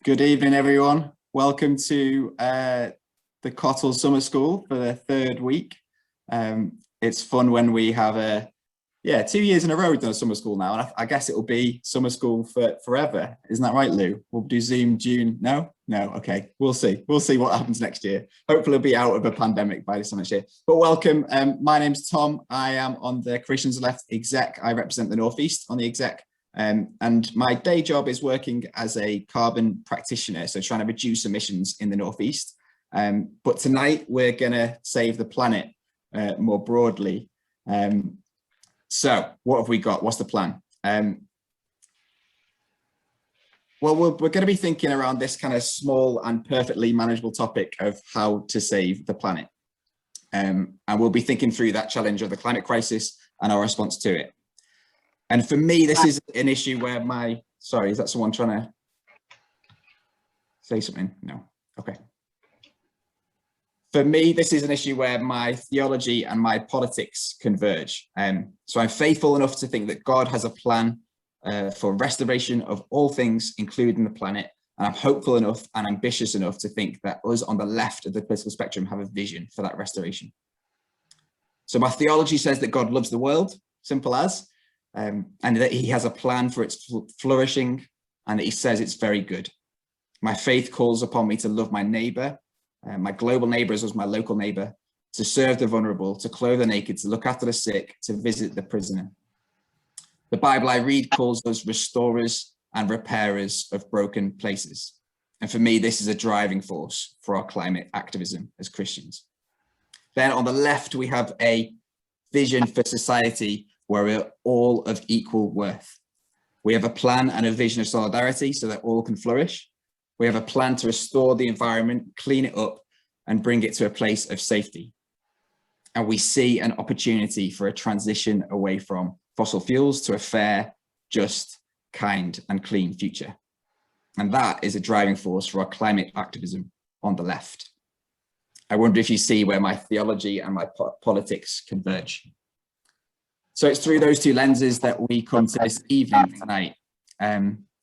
Good evening, everyone. Welcome to the CotL Summer School for the third week. It's fun when we have 2 years in a row we've done a summer school now, and I guess it will be summer school for forever. Isn't that right, Lou? We'll do Zoom June. No, okay, we'll see what happens next year. Hopefully it'll be out of a pandemic by this time next year. But welcome. My name's Tom. I am on the Christians Left exec. I represent the Northeast on the exec. And my day job is working as a carbon practitioner, so trying to reduce emissions in the Northeast. But tonight we're going to save the planet more broadly. So what have we got? What's the plan? Well, we're going to be thinking around this kind of small and perfectly manageable topic of how to save the planet. And we'll be thinking through that challenge of the climate crisis and our response to it. And for me, this is an issue where sorry, is that someone trying to say something? No, okay. For me, this is an issue where my theology and my politics converge. So I'm faithful enough to think that God has a plan for restoration of all things, including the planet. And I'm hopeful enough and ambitious enough to think that us on the left of the political spectrum have a vision for that restoration. So my theology says that God loves the world, simple as, and that he has a plan for its flourishing, and that he says it's very good. My faith calls upon me to love my neighbor, my global neighbor as well as my local neighbor, to serve the vulnerable, to clothe the naked, to look after the sick, to visit the prisoner. The Bible I read calls us restorers and repairers of broken places. And for me, this is a driving force for our climate activism as Christians. Then on the left, we have a vision for society where we're all of equal worth. We have a plan and a vision of solidarity so that all can flourish. We have a plan to restore the environment, clean it up, and bring it to a place of safety. And we see an opportunity for a transition away from fossil fuels to a fair, just, kind, and clean future. And that is a driving force for our climate activism on the left. I wonder if you see where my theology and my politics converge. So it's through those two lenses that we come to this evening tonight.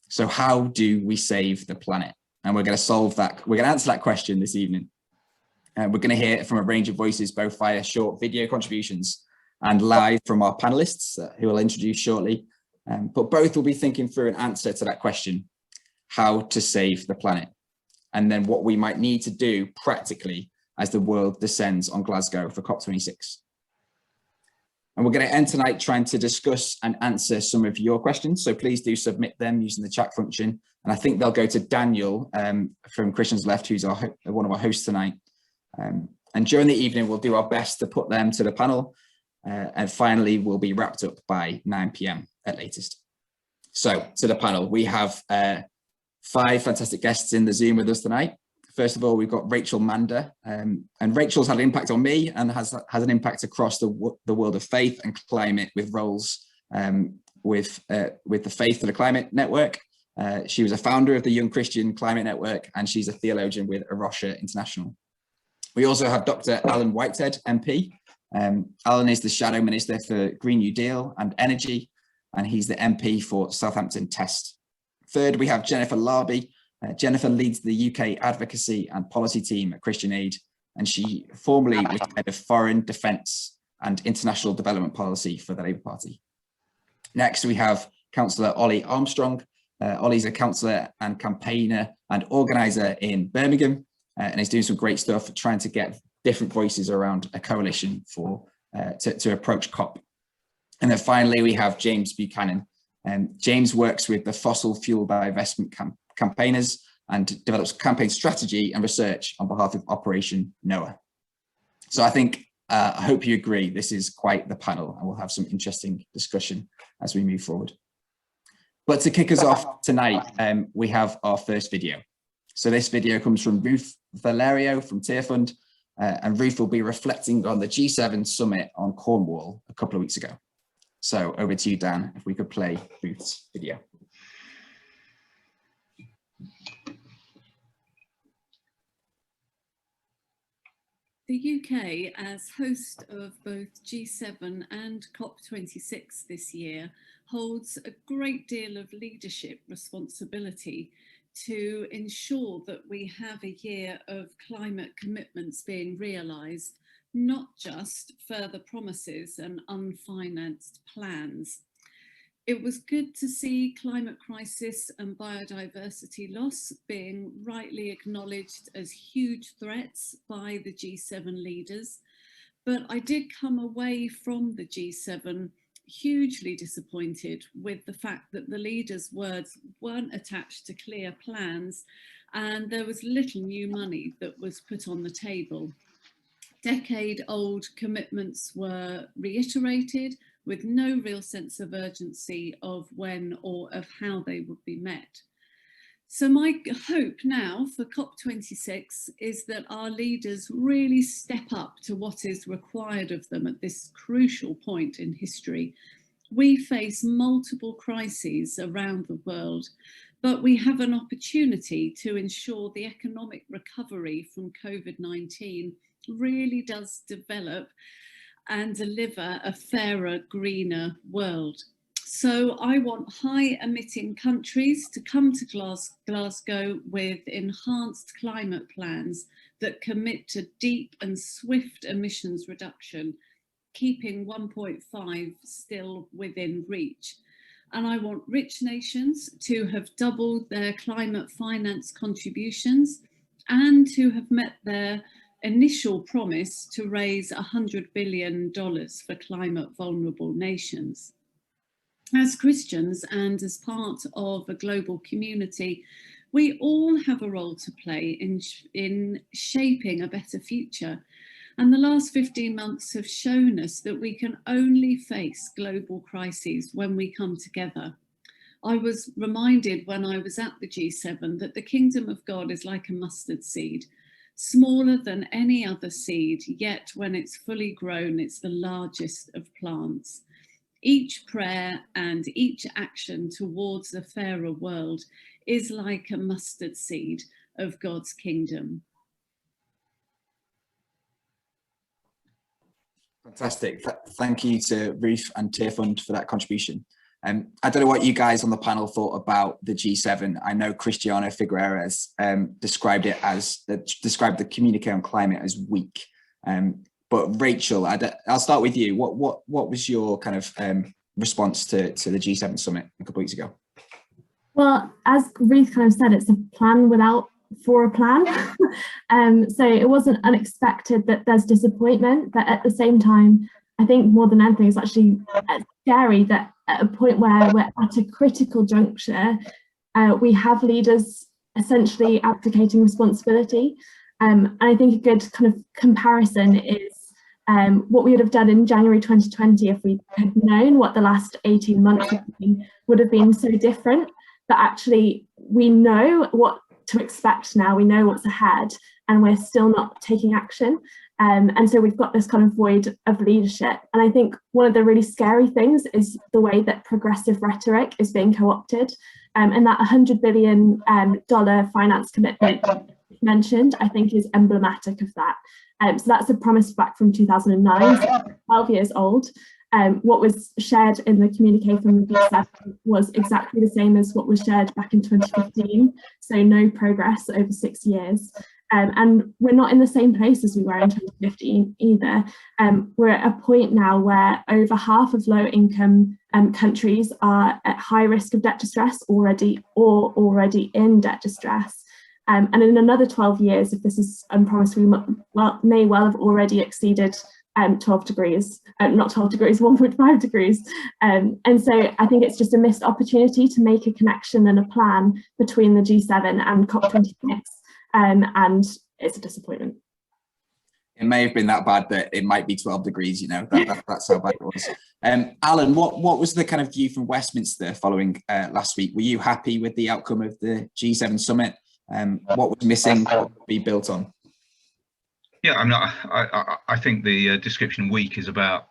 So how do we save the planet? And we're going to solve that. We're going to answer that question this evening. We're going to hear from a range of voices, both via short video contributions and live from our panelists, who I'll introduce shortly. But both will be thinking through an answer to that question, how to save the planet, and then what we might need to do practically as the world descends on Glasgow for COP26. And we're going to end tonight trying to discuss and answer some of your questions. So please do submit them using the chat function. And I think they'll go to Daniel from Christians Left, who's one of our hosts tonight. And during the evening, we'll do our best to put them to the panel. And finally, we'll be wrapped up by 9 p.m. at latest. So to the panel, we have 5 fantastic guests in the Zoom with us tonight. First of all, we've got Rachel Mander, and Rachel's had an impact on me and has an impact across the world of faith and climate with roles with the Faith for the Climate Network. She was a founder of the Young Christian Climate Network, and she's a theologian with Usher International. We also have Dr. Alan Whitehead, MP. Alan is the Shadow Minister for Green New Deal and Energy, and he's the MP for Southampton Test. Third, we have Jennifer Larbie. Jennifer leads the UK advocacy and policy team at Christian Aid, and she formerly was head of foreign, defence and international development policy for the Labour Party. Next, we have Councillor Olly Armstrong. Ollie's a councillor and campaigner and organiser in Birmingham, and is doing some great stuff trying to get different voices around a coalition for to approach COP. And then finally, we have James Buchanan. James works with the fossil fuel divestment campaigners and develops campaign strategy and research on behalf of Operation Noah. So I think, I hope you agree, this is quite the panel, and we'll have some interesting discussion as we move forward. But to kick us off tonight, we have our first video. So this video comes from Ruth Valerio from Tearfund, and Ruth will be reflecting on the G7 summit on Cornwall a couple of weeks ago. So over to you, Dan, if we could play Ruth's video. The UK, as host of both G7 and COP26 this year, holds a great deal of leadership responsibility to ensure that we have a year of climate commitments being realised, not just further promises and unfinanced plans. It was good to see climate crisis and biodiversity loss being rightly acknowledged as huge threats by the G7 leaders. But I did come away from the G7 hugely disappointed with the fact that the leaders' words weren't attached to clear plans, and there was little new money that was put on the table. Decade-old commitments were reiterated with no real sense of urgency of when or of how they would be met. So my hope now for COP26 is that our leaders really step up to what is required of them at this crucial point in history. We face multiple crises around the world, but we have an opportunity to ensure the economic recovery from COVID-19 really does develop and deliver a fairer, greener world. So I want high emitting countries to come to Glasgow with enhanced climate plans that commit to deep and swift emissions reduction, keeping 1.5 still within reach. And I want rich nations to have doubled their climate finance contributions and to have met their initial promise to raise $100 billion for climate vulnerable nations. As Christians and as part of a global community, we all have a role to play in shaping a better future. And the last 15 months have shown us that we can only face global crises when we come together. I was reminded when I was at the G7 that the kingdom of God is like a mustard seed, smaller than any other seed, yet when it's fully grown, it's the largest of plants. Each prayer and each action towards a fairer world is like a mustard seed of God's kingdom. Fantastic. Thank you to Ruth and Tearfund for that contribution. I don't know what you guys on the panel thought about the G7. I know Cristiano Figueres described the communique on climate as weak. But Rachel, I'll start with you. What was your kind of response to the G7 summit a couple of weeks ago? Well, as Ruth kind of said, it's a plan for a plan. So it wasn't unexpected that there's disappointment, but at the same time, I think more than anything, it's actually scary that at a point where we're at a critical juncture, we have leaders essentially abdicating responsibility. And I think a good kind of comparison is what we would have done in January 2020 if we had known what the last 18 months would have been so different. But actually, we know what to expect now, we know what's ahead, and we're still not taking action. And so we've got this kind of void of leadership. And I think one of the really scary things is the way that progressive rhetoric is being co-opted. And that $100 billion finance commitment mentioned, I think, is emblematic of that. So that's a promise back from 2009, so 12 years old. What was shared in the communique from the G7 was exactly the same as what was shared back in 2015, so no progress over 6 years. And we're not in the same place as we were in 2015 either. We're at a point now where over half of low-income countries are at high risk of debt distress already or already in debt distress. And in another 12 years, if this is unpromised, we may well have already exceeded 12 degrees, not 12 degrees, 1.5 degrees. And so I think it's just a missed opportunity to make a connection and a plan between the G7 and COP26. And it's a disappointment. It may have been that bad that it might be 12 degrees, you know, that's how bad it was. Alan, what was the kind of view from Westminster following last week? Were you happy with the outcome of the G7 summit? What was missing? What would be built on? Yeah, I think the description weak is about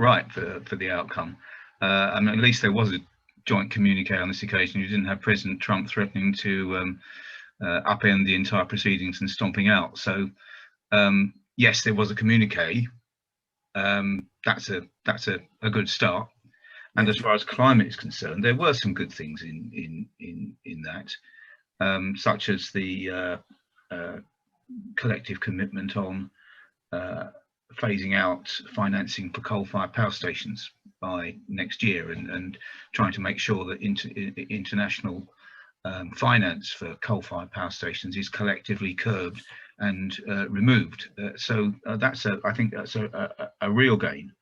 right for the outcome. I mean, at least there was a joint communique on this occasion. You didn't have President Trump threatening to upend the entire proceedings and stomping out. So yes, there was a communique. That's a good start. And as far as climate is concerned, there were some good things in that. such as the collective commitment on phasing out financing for coal-fired power stations by next year, and trying to make sure that international finance for coal-fired power stations is collectively curbed and removed. So I think that's a real gain.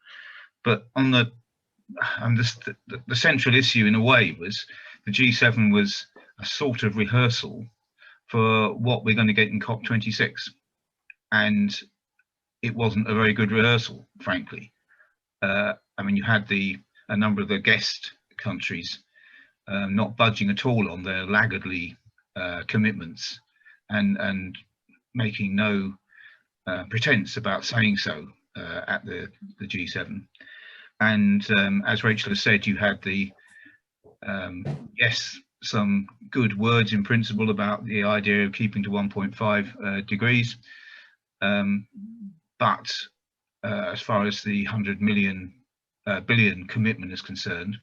But on the central issue, in a way, was the G7 was a sort of rehearsal for what we're going to get in COP26, and it wasn't a very good rehearsal, frankly. I mean, you had a number of the guest countries not budging at all on their laggardly commitments, and making no pretense about saying so at the G7. And as Rachel has said, you had yes, some good words in principle about the idea of keeping to 1.5 degrees, but as far as the 100 billion commitment is concerned,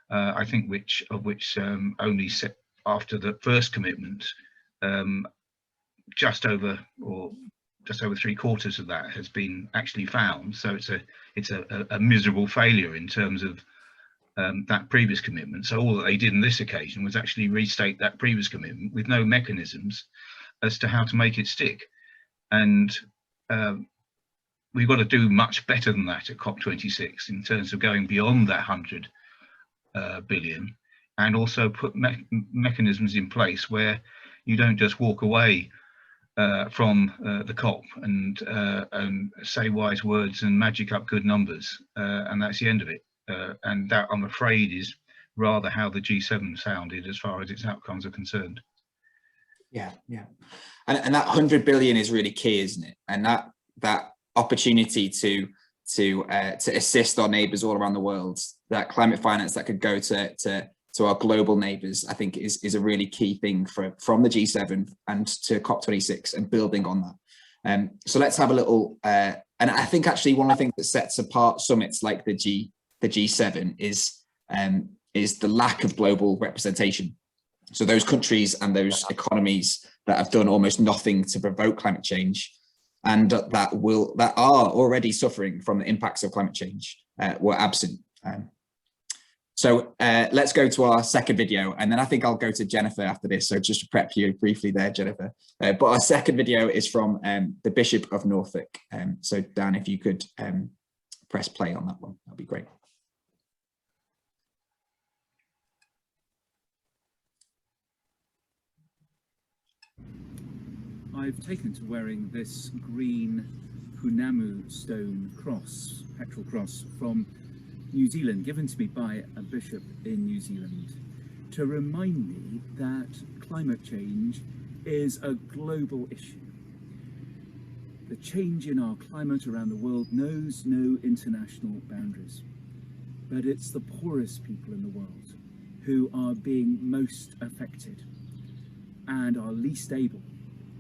I think which only set after the first commitment, just over 3/4 of that has been actually found. So it's a miserable failure in terms of that previous commitment. So all that they did on this occasion was actually restate that previous commitment with no mechanisms as to how to make it stick. And we've got to do much better than that at COP26 in terms of going beyond that 100 billion, and also put mechanisms in place where you don't just walk away from the COP and say wise words and magic up good numbers, and that's the end of it. And that, I'm afraid, is rather how the G7 sounded as far as its outcomes are concerned. Yeah, yeah, and that 100 billion is really key, isn't it? And that opportunity to assist our neighbours all around the world, that climate finance that could go to our global neighbours, I think is a really key thing from the G7 and to COP26 and building on that. So let's have a little, and I think actually one of the things that sets apart summits like the G7 is the lack of global representation. So those countries and those economies that have done almost nothing to provoke climate change, and that are already suffering from the impacts of climate change, were absent. So let's go to our second video, and then I think I'll go to Jennifer after this. So just to prep you briefly there, Jennifer. But our second video is from the Bishop of Norfolk. So Dan, if you could press play on that one, that'd be great. I've taken to wearing this green Punamu stone cross, petrol cross from New Zealand, given to me by a bishop in New Zealand, to remind me that climate change is a global issue. The change in our climate around the world knows no international boundaries, but it's the poorest people in the world who are being most affected and are least able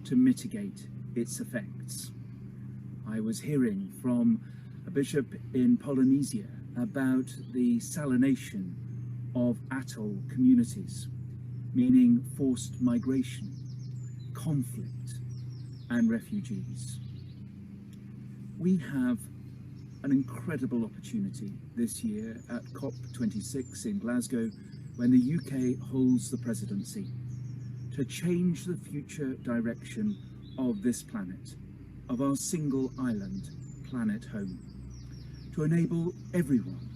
to mitigate its effects. I was hearing from a bishop in Polynesia about the salination of atoll communities, meaning forced migration, conflict, and refugees. We have an incredible opportunity this year at COP26 in Glasgow, when the UK holds the presidency, to change the future direction of this planet, of our single island planet home, to enable everyone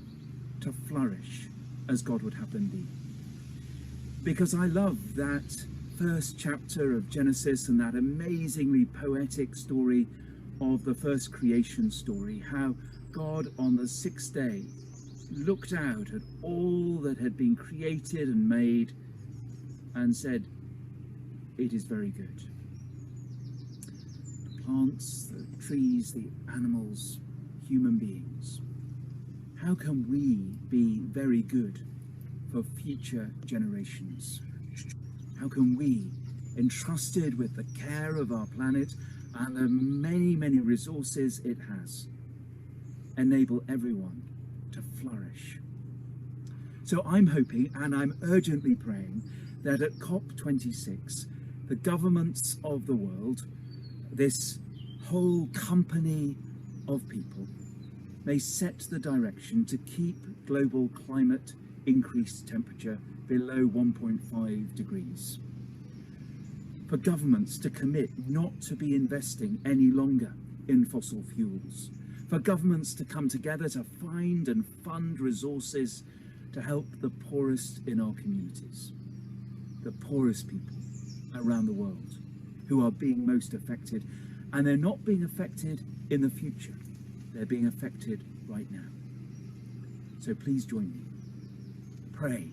to flourish as God would have them be. Because I love that first chapter of Genesis and that amazingly poetic story of the first creation story, how God on the sixth day looked out at all that had been created and made and said, "It is very good." The plants, the trees, the animals, human beings. How can we be very good for future generations? How can we, entrusted with the care of our planet and the many, many resources it has, enable everyone to flourish? So I'm hoping, and I'm urgently praying, that at COP26, the governments of the world, this whole company of people, may set the direction to keep global climate increased temperature below 1.5 degrees. For governments to commit not to be investing any longer in fossil fuels. For governments to come together to find and fund resources to help the poorest in our communities, the poorest people around the world who are being most affected, and they're not being affected in the future, they're being affected right now. So please join me, pray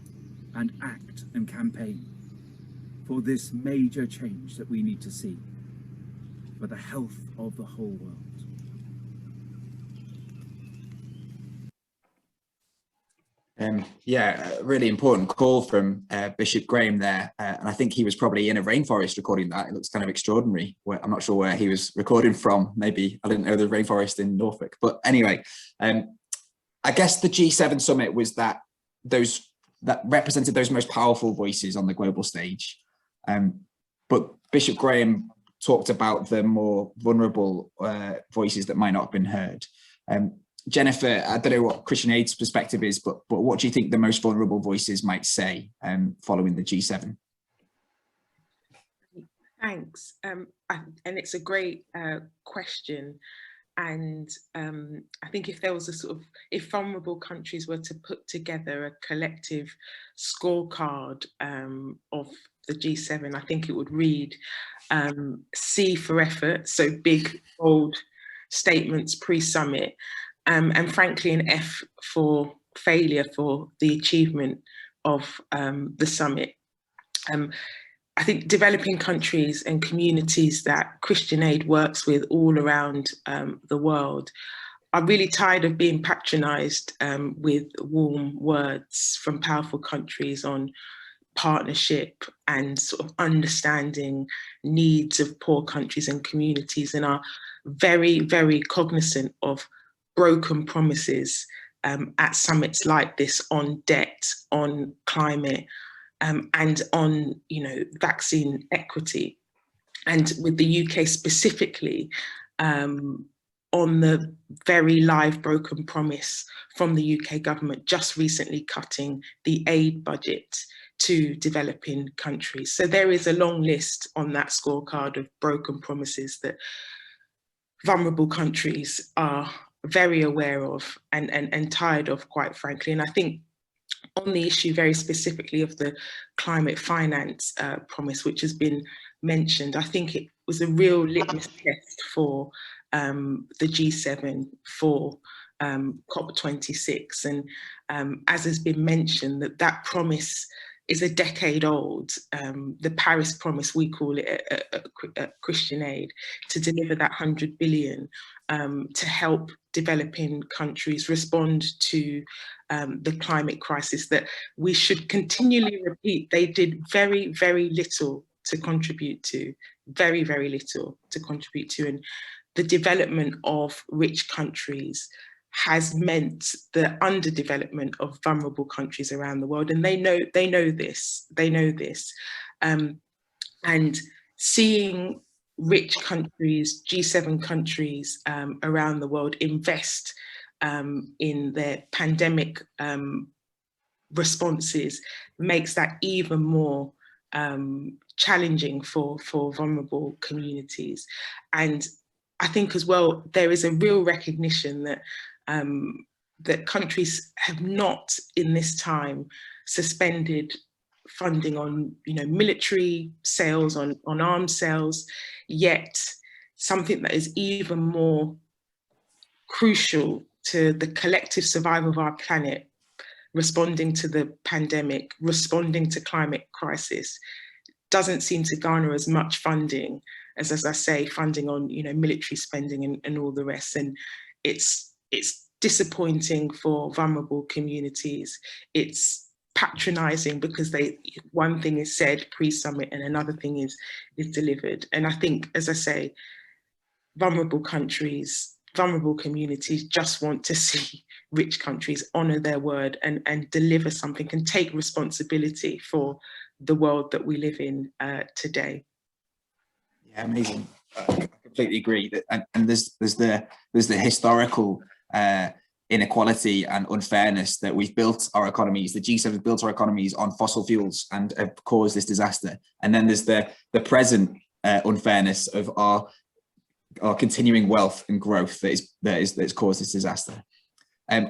and act and campaign for this major change that we need to see for the health of the whole world. Yeah, a really important call from Bishop Graham there. And I think he was probably in a rainforest recording that. It looks kind of extraordinary. I'm not sure where he was recording from. Maybe, I didn't know the rainforest in Norfolk. But anyway, I guess the G7 summit was that represented those most powerful voices on the global stage. But Bishop Graham talked about the more vulnerable voices that might not have been heard. Jennifer, I don't know what Christian Aid's perspective is, but what do you think the most vulnerable voices might say following the G7? Thanks. And it's a great question. And I think if there was if vulnerable countries were to put together a collective scorecard of the G7, I think it would read C for effort, so big, bold statements pre-summit, and frankly an F for failure for the achievement of the summit. I think developing countries and communities that Christian Aid works with all around the world are really tired of being patronised with warm words from powerful countries on partnership and sort of understanding needs of poor countries and communities, and are very, very cognizant of broken promises at summits like this on debt, on climate, and on, vaccine equity. And with the UK specifically, on the very live broken promise from the UK government just recently cutting the aid budget to developing countries. So there is a long list on that scorecard of broken promises that vulnerable countries are very aware of and tired of, quite frankly. And I think on the issue very specifically of the climate finance promise, which has been mentioned, I think it was a real litmus test for the G7 for COP26. And as has been mentioned, that promise is a decade old. The Paris promise, we call it a Christian Aid, to deliver that 100 billion to help developing countries respond to the climate crisis that we should continually repeat. They did very, very little to contribute to, very, very little to contribute to. And the development of rich countries has meant the underdevelopment of vulnerable countries around the world. And they know this. And seeing rich countries, G7 countries around the world invest in their pandemic responses makes that even more challenging for vulnerable communities. And I think as well, there is a real recognition that that countries have not in this time suspended funding on military sales, on arms sales, yet something that is even more crucial to the collective survival of our planet, responding to the pandemic, responding to climate crisis, doesn't seem to garner as much funding as I say, funding on military spending and all the rest. And it's disappointing for vulnerable communities. It's patronising because one thing is said pre-summit and another thing is delivered. And I think, as I say, vulnerable countries, vulnerable communities just want to see rich countries honour their word and deliver something and take responsibility for the world that we live in today. Yeah, amazing. I completely agree. That and there's the historical inequality and unfairness that we've built our economies. The G7 have built our economies on fossil fuels and have caused this disaster. And then there's the present unfairness of our continuing wealth and growth that's caused this disaster.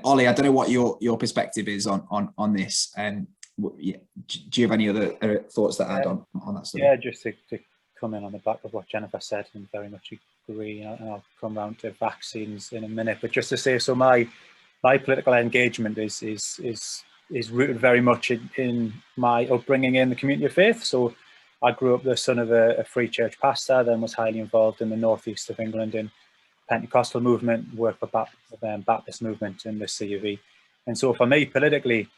Olly, I don't know what your perspective is on this. Do you have any other thoughts to add on that stuff? Yeah, just to come in on the back of what Jennifer said, and very much agree. And I'll come round to vaccines in a minute. But just to say, so my political engagement is rooted very much in my upbringing in the community of faith. So I grew up the son of a free church pastor, then was highly involved in the northeast of England in Pentecostal movement, worked for Baptist movement in the C of E. And so for me, politically,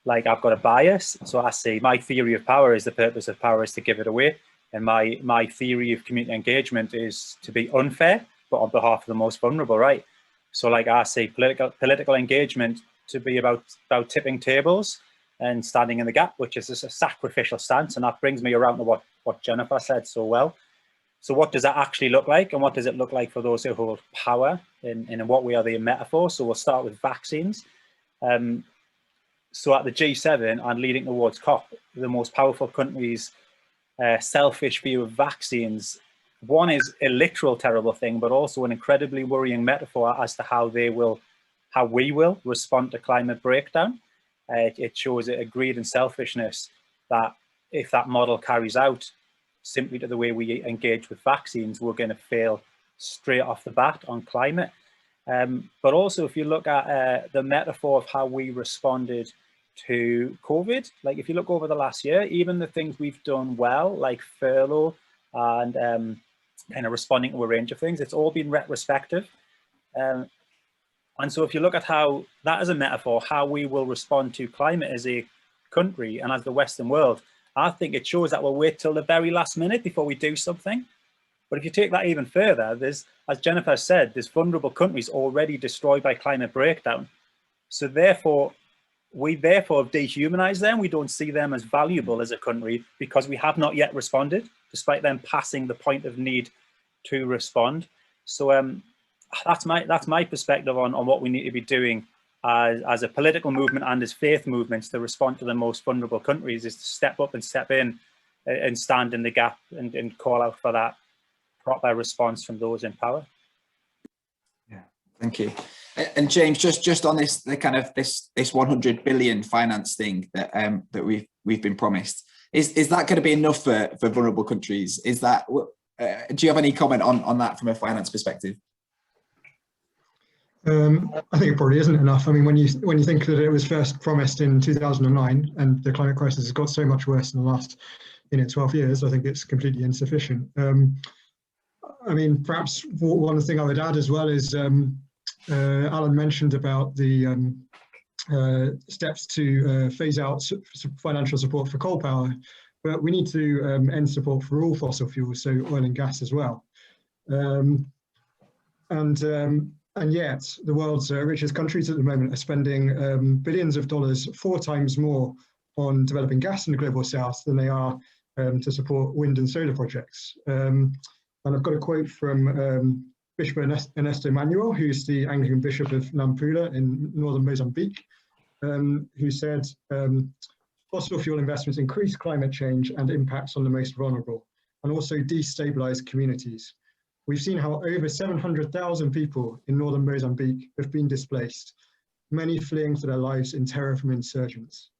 like, I've got a bias. So I say my theory of power is the purpose of power is to give it away. And my theory of community engagement is to be unfair, but on behalf of the most vulnerable, right? So like I say, political engagement to be about tipping tables and standing in the gap, which is a sacrificial stance. And that brings me around to what Jennifer said so well. So what does that actually look like? And what does it look like for those who hold power? And in what way are they a metaphor? So we'll start with vaccines. So at the G7 and leading towards COP, the most powerful countries' selfish view of vaccines, one is a literal terrible thing, but also an incredibly worrying metaphor as to how we will respond to climate breakdown. It shows a greed and selfishness that if that model carries out simply to the way we engage with vaccines, we're going to fail straight off the bat on climate. But also, if you look at the metaphor of how we responded to COVID, like if you look over the last year, even the things we've done well, like furlough and kind of responding to a range of things, it's all been retrospective. And so if you look at how that as a metaphor, how we will respond to climate as a country and as the Western world, I think it shows that we'll wait till the very last minute before we do something. But if you take that even further, there's, as Jennifer said, there's vulnerable countries already destroyed by climate breakdown. So therefore, we have dehumanized them. We don't see them as valuable as a country because we have not yet responded, despite them passing the point of need to respond. So that's my perspective on what we need to be doing as a political movement and as faith movements to respond to the most vulnerable countries, is to step up and step in and stand in the gap and call out for that proper response from those in power. Yeah, thank you. And James, just on this, the kind of this 100 billion finance thing that that we've been promised, is that going to be enough for vulnerable countries? Is that do you have any comment on that from a finance perspective? I think it probably isn't enough. I mean, when you think that it was first promised in 2009 and the climate crisis has got so much worse in the last 12 years, I think it's completely insufficient. I mean, perhaps one thing I would add as well is Alan mentioned about the steps to phase out financial support for coal power, but we need to end support for all fossil fuels, so oil and gas as well. And yet, the world's richest countries at the moment are spending billions of dollars, 4 times more on developing gas in the global south than they are to support wind and solar projects. And I've got a quote from Bishop Ernesto Manuel, who's the Anglican Bishop of Nampula in northern Mozambique, who said, fossil fuel investments increase climate change and impacts on the most vulnerable, and also destabilize communities. We've seen how over 700,000 people in northern Mozambique have been displaced, many fleeing for their lives in terror from insurgents.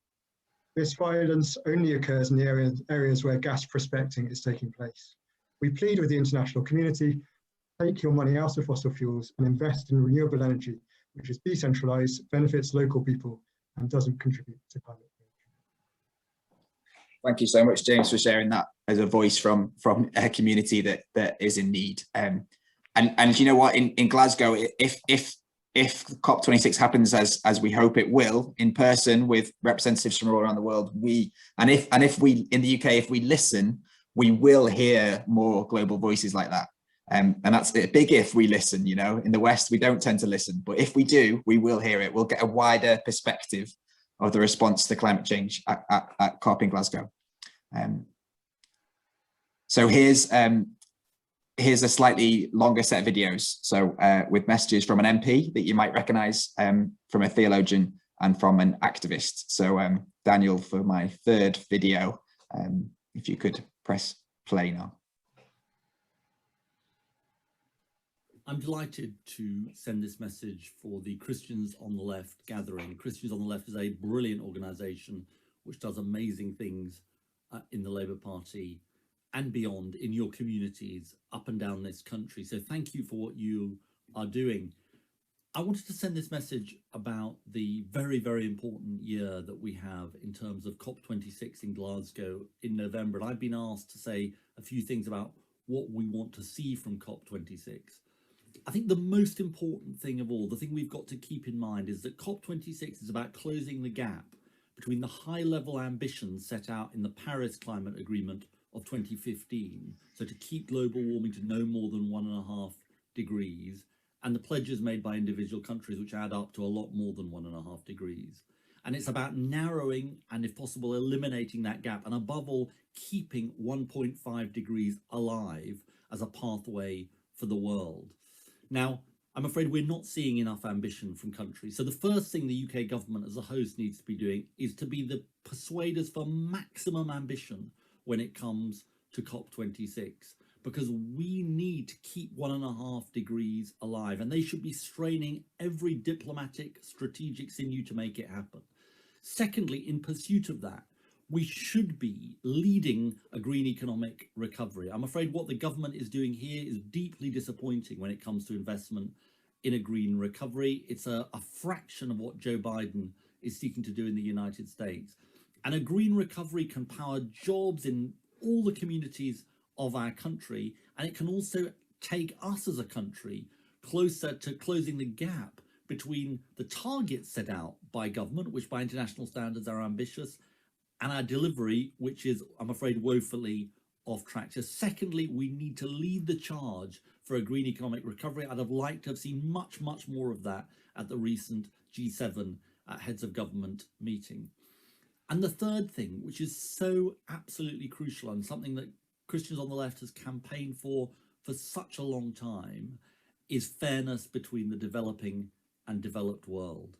This violence only occurs in the areas where gas prospecting is taking place. We plead with the international community, take your money out of fossil fuels and invest in renewable energy, which is decentralized, benefits local people, and doesn't contribute to climate change. Thank you so much, James, for sharing that as a voice from a community that is in need. And you know what, in Glasgow, if COP26 happens as we hope it will, in person with representatives from all around the world, if we in the UK, if we listen, we will hear more global voices like that. And that's a big if we listen. You know, in the West, we don't tend to listen, but if we do, we will hear it. We'll get a wider perspective of the response to climate change at COP in Glasgow. So here's a slightly longer set of videos. So with messages from an MP that you might recognize, from a theologian and from an activist. So Daniel, for my third video, if you could press play now. I'm delighted to send this message for the Christians on the Left gathering. Christians on the Left is a brilliant organisation which does amazing things in the Labour Party and beyond in your communities up and down this country. So thank you for what you are doing. I wanted to send this message about the very, very important year that we have in terms of COP26 in Glasgow in November. And I've been asked to say a few things about what we want to see from COP26. I think the most important thing of all, the thing we've got to keep in mind, is that COP26 is about closing the gap between the high-level ambitions set out in the Paris Climate Agreement of 2015, so to keep global warming to no more than 1.5 degrees, and the pledges made by individual countries, which add up to a lot more than 1.5 degrees. And it's about narrowing and, if possible, eliminating that gap, and above all, keeping 1.5 degrees alive as a pathway for the world. Now, I'm afraid we're not seeing enough ambition from countries. So the first thing the UK government as a host needs to be doing is to be the persuaders for maximum ambition when it comes to COP26, because we need to keep 1.5 degrees alive, and they should be straining every diplomatic, strategic sinew to make it happen. Secondly, in pursuit of that, we should be leading a green economic recovery. I'm afraid what the government is doing here is deeply disappointing when it comes to investment in a green recovery. It's a fraction of what Joe Biden is seeking to do in the United States. And a green recovery can power jobs in all the communities of our country, and it can also take us as a country closer to closing the gap between the targets set out by government, which by international standards are ambitious, and our delivery, which is, I'm afraid, woefully off track. So secondly, we need to lead the charge for a green economic recovery. I'd have liked to have seen much, much more of that at the recent G7 heads of government meeting. And the third thing, which is so absolutely crucial and something that Christians on the Left has campaigned for such a long time, is fairness between the developing and developed world.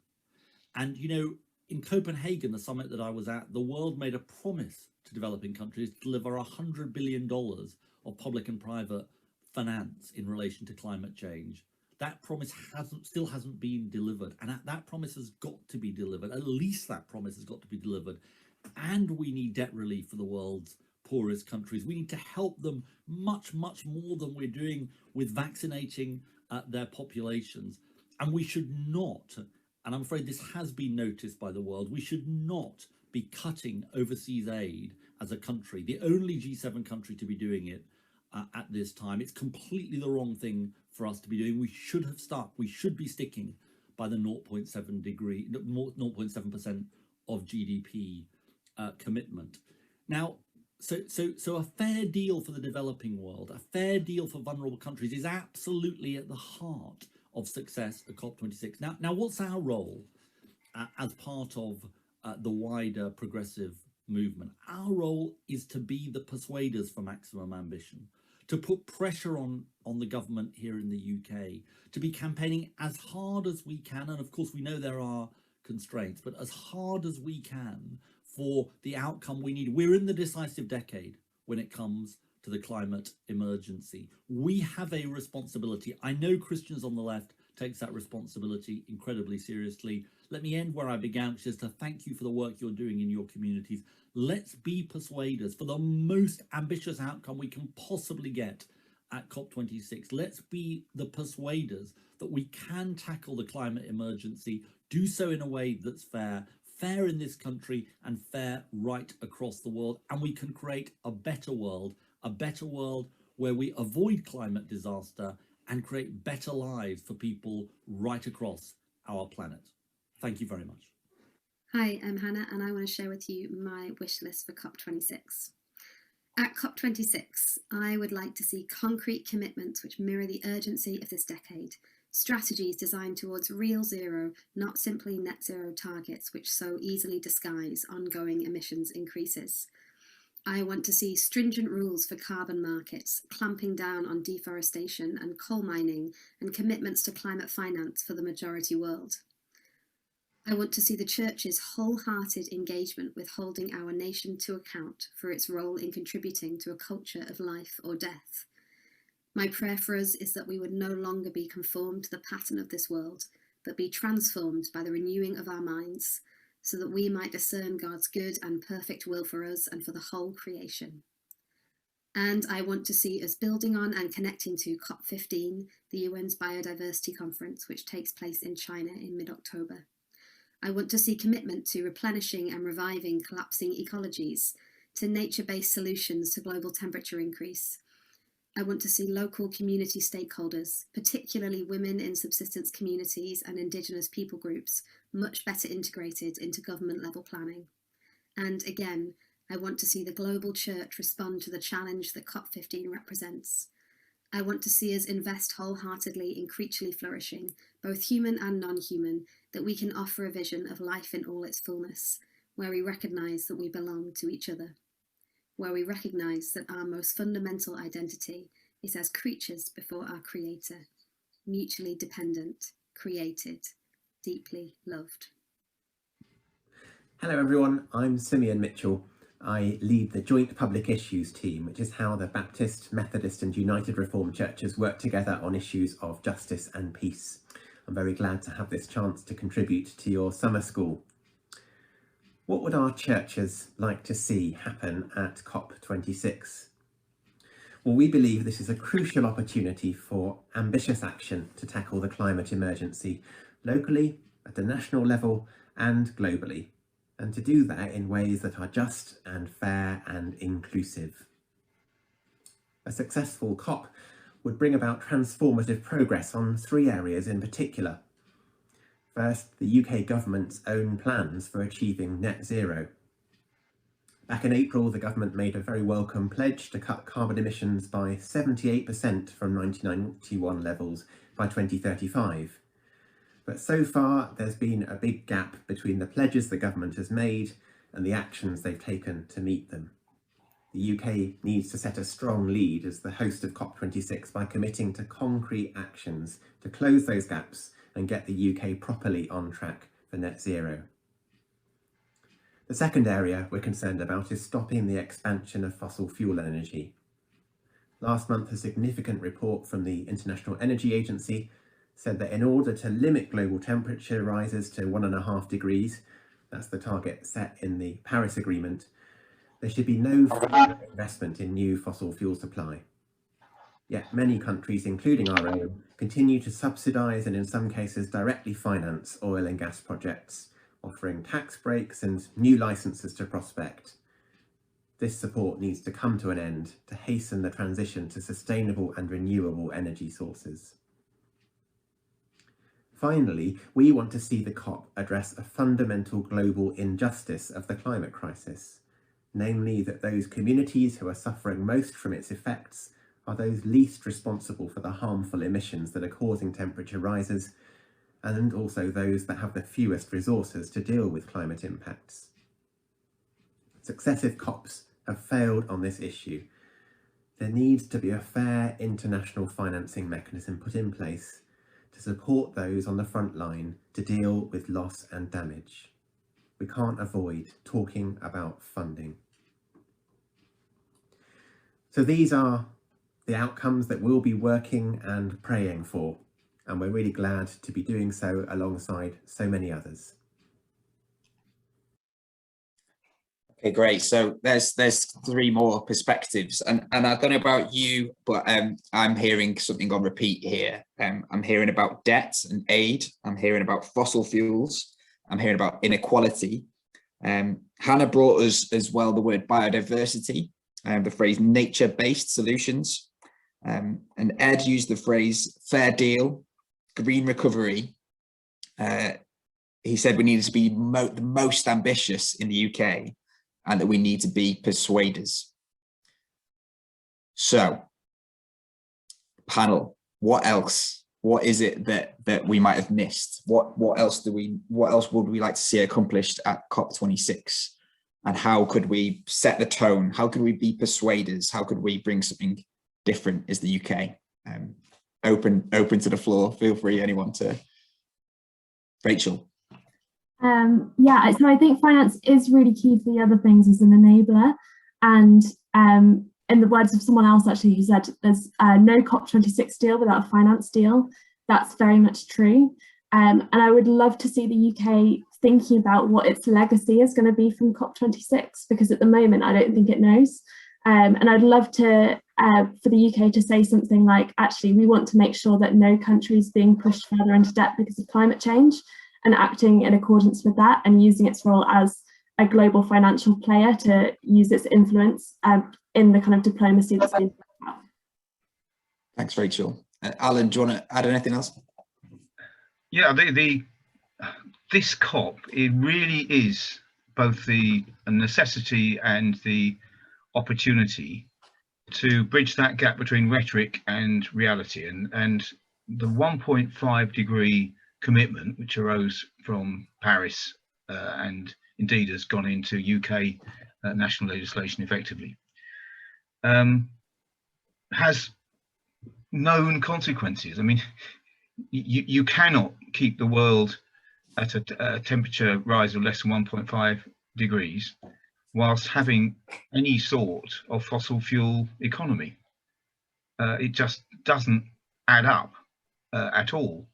And, you know, in Copenhagen, the summit that I was at, the world made a promise to developing countries to deliver $100 billion of public and private finance in relation to climate change. That promise still hasn't been delivered, and that promise has got to be delivered. At least that promise has got to be delivered. And we need debt relief for the world's poorest countries. We need to help them much, much more than we're doing with vaccinating their populations. And we should not, and I'm afraid this has been noticed by the world, we should not be cutting overseas aid as a country, the only G7 country to be doing it at this time. It's completely the wrong thing for us to be doing. We should have stuck, we should be sticking by the 0.7% of GDP commitment. Now, so a fair deal for the developing world, a fair deal for vulnerable countries is absolutely at the heart of success at COP26. Now what's our role as part of the wider progressive movement? Our role is to be the persuaders for maximum ambition, to put pressure on the government here in the UK, to be campaigning as hard as we can, and of course we know there are constraints, but as hard as we can for the outcome we need. We're in the decisive decade when it comes to the climate emergency. We have a responsibility. I know Christians on the Left takes that responsibility incredibly seriously. Let me end where I began, which is to thank you for the work you're doing in your communities. Let's be persuaders for the most ambitious outcome we can possibly get at COP26. Let's be the persuaders that we can tackle the climate emergency, do so in a way that's fair in this country and fair right across the world, and we can create a better world where we avoid climate disaster and create better lives for people right across our planet. Thank you very much. Hi, I'm Hannah, and I want to share with you my wish list for COP26. At COP26, I would like to see concrete commitments which mirror the urgency of this decade, strategies designed towards real zero, not simply net zero targets which so easily disguise ongoing emissions increases. I want to see stringent rules for carbon markets, clamping down on deforestation and coal mining, and commitments to climate finance for the majority world. I want to see the Church's wholehearted engagement with holding our nation to account for its role in contributing to a culture of life or death. My prayer for us is that we would no longer be conformed to the pattern of this world, but be transformed by the renewing of our minds, so that we might discern God's good and perfect will for us and for the whole creation. And I want to see us building on and connecting to COP15, the UN's Biodiversity Conference, which takes place in China in mid-October. I want to see commitment to replenishing and reviving collapsing ecologies, to nature-based solutions to global temperature increase. I want to see local community stakeholders, particularly women in subsistence communities and Indigenous people groups, much better integrated into government level planning. And again, I want to see the global Church respond to the challenge that COP15 represents. I want to see us invest wholeheartedly in creaturely flourishing, both human and non-human, that we can offer a vision of life in all its fullness, where we recognise that we belong to each other, where we recognise that our most fundamental identity is as creatures before our Creator, mutually dependent, created, deeply loved. Hello everyone, I'm Simeon Mitchell. I lead the Joint Public Issues team, which is how the Baptist, Methodist and United Reformed churches work together on issues of justice and peace. I'm very glad to have this chance to contribute to your summer school. What would our churches like to see happen at COP26? Well, we believe this is a crucial opportunity for ambitious action to tackle the climate emergency, locally, at the national level and globally, and to do that in ways that are just and fair and inclusive. A successful COP would bring about transformative progress on 3 areas in particular. First, the UK government's own plans for achieving net zero. Back in April, the government made a very welcome pledge to cut carbon emissions by 78% from 1991 levels by 2035. But so far, there's been a big gap between the pledges the government has made and the actions they've taken to meet them. The UK needs to set a strong lead as the host of COP26 by committing to concrete actions to close those gaps and get the UK properly on track for net zero. The second area we're concerned about is stopping the expansion of fossil fuel energy. Last month, a significant report from the International Energy Agency said that in order to limit global temperature rises to 1.5 degrees, that's the target set in the Paris Agreement, there should be no further investment in new fossil fuel supply. Yet many countries, including our own, continue to subsidise and in some cases directly finance oil and gas projects, offering tax breaks and new licences to prospect. This support needs to come to an end to hasten the transition to sustainable and renewable energy sources. Finally, we want to see the COP address a fundamental global injustice of the climate crisis, namely that those communities who are suffering most from its effects are those least responsible for the harmful emissions that are causing temperature rises, and also those that have the fewest resources to deal with climate impacts. Successive COPs have failed on this issue. There needs to be a fair international financing mechanism put in place to support those on the front line to deal with loss and damage. We can't avoid talking about funding. So these are the outcomes that we'll be working and praying for, and we're really glad to be doing so alongside so many others. Okay, great. So there's 3 more perspectives, and I don't know about you, but I'm hearing something on repeat here. I'm hearing about debt and aid. I'm hearing about fossil fuels. I'm hearing about inequality. Hannah brought us as well the word biodiversity, the phrase nature-based solutions, and Ed used the phrase fair deal, green recovery. He said we needed to be the most ambitious in the UK, and that we need to be persuaders. So, panel, what else? What is it that we might have missed? What else would we like to see accomplished at COP26? and how could we set the tone? How could we be persuaders? How could we bring something different as the UK? Open to the floor. Feel free, anyone to. Rachel. Yeah, so I think finance is really key for the other things as an enabler. And in the words of someone else actually who said there's no COP26 deal without a finance deal, that's very much true. And I would love to see the UK thinking about what its legacy is going to be from COP26, because at the moment I don't think it knows. And I'd love to for the UK to say something like, actually, we want to make sure that no country is being pushed further into debt because of climate change, and acting in accordance with that and using its role as a global financial player to use its influence in the kind of diplomacy that's been about. Thanks, Rachel. Alan, do you want to add anything else? Yeah, this COP, it really is both a necessity and the opportunity to bridge that gap between rhetoric and reality, and the 1.5 degree commitment which arose from Paris and indeed has gone into UK national legislation effectively, has known consequences. I mean, you cannot keep the world at a temperature rise of less than 1.5 degrees whilst having any sort of fossil fuel economy. It just doesn't add up at all.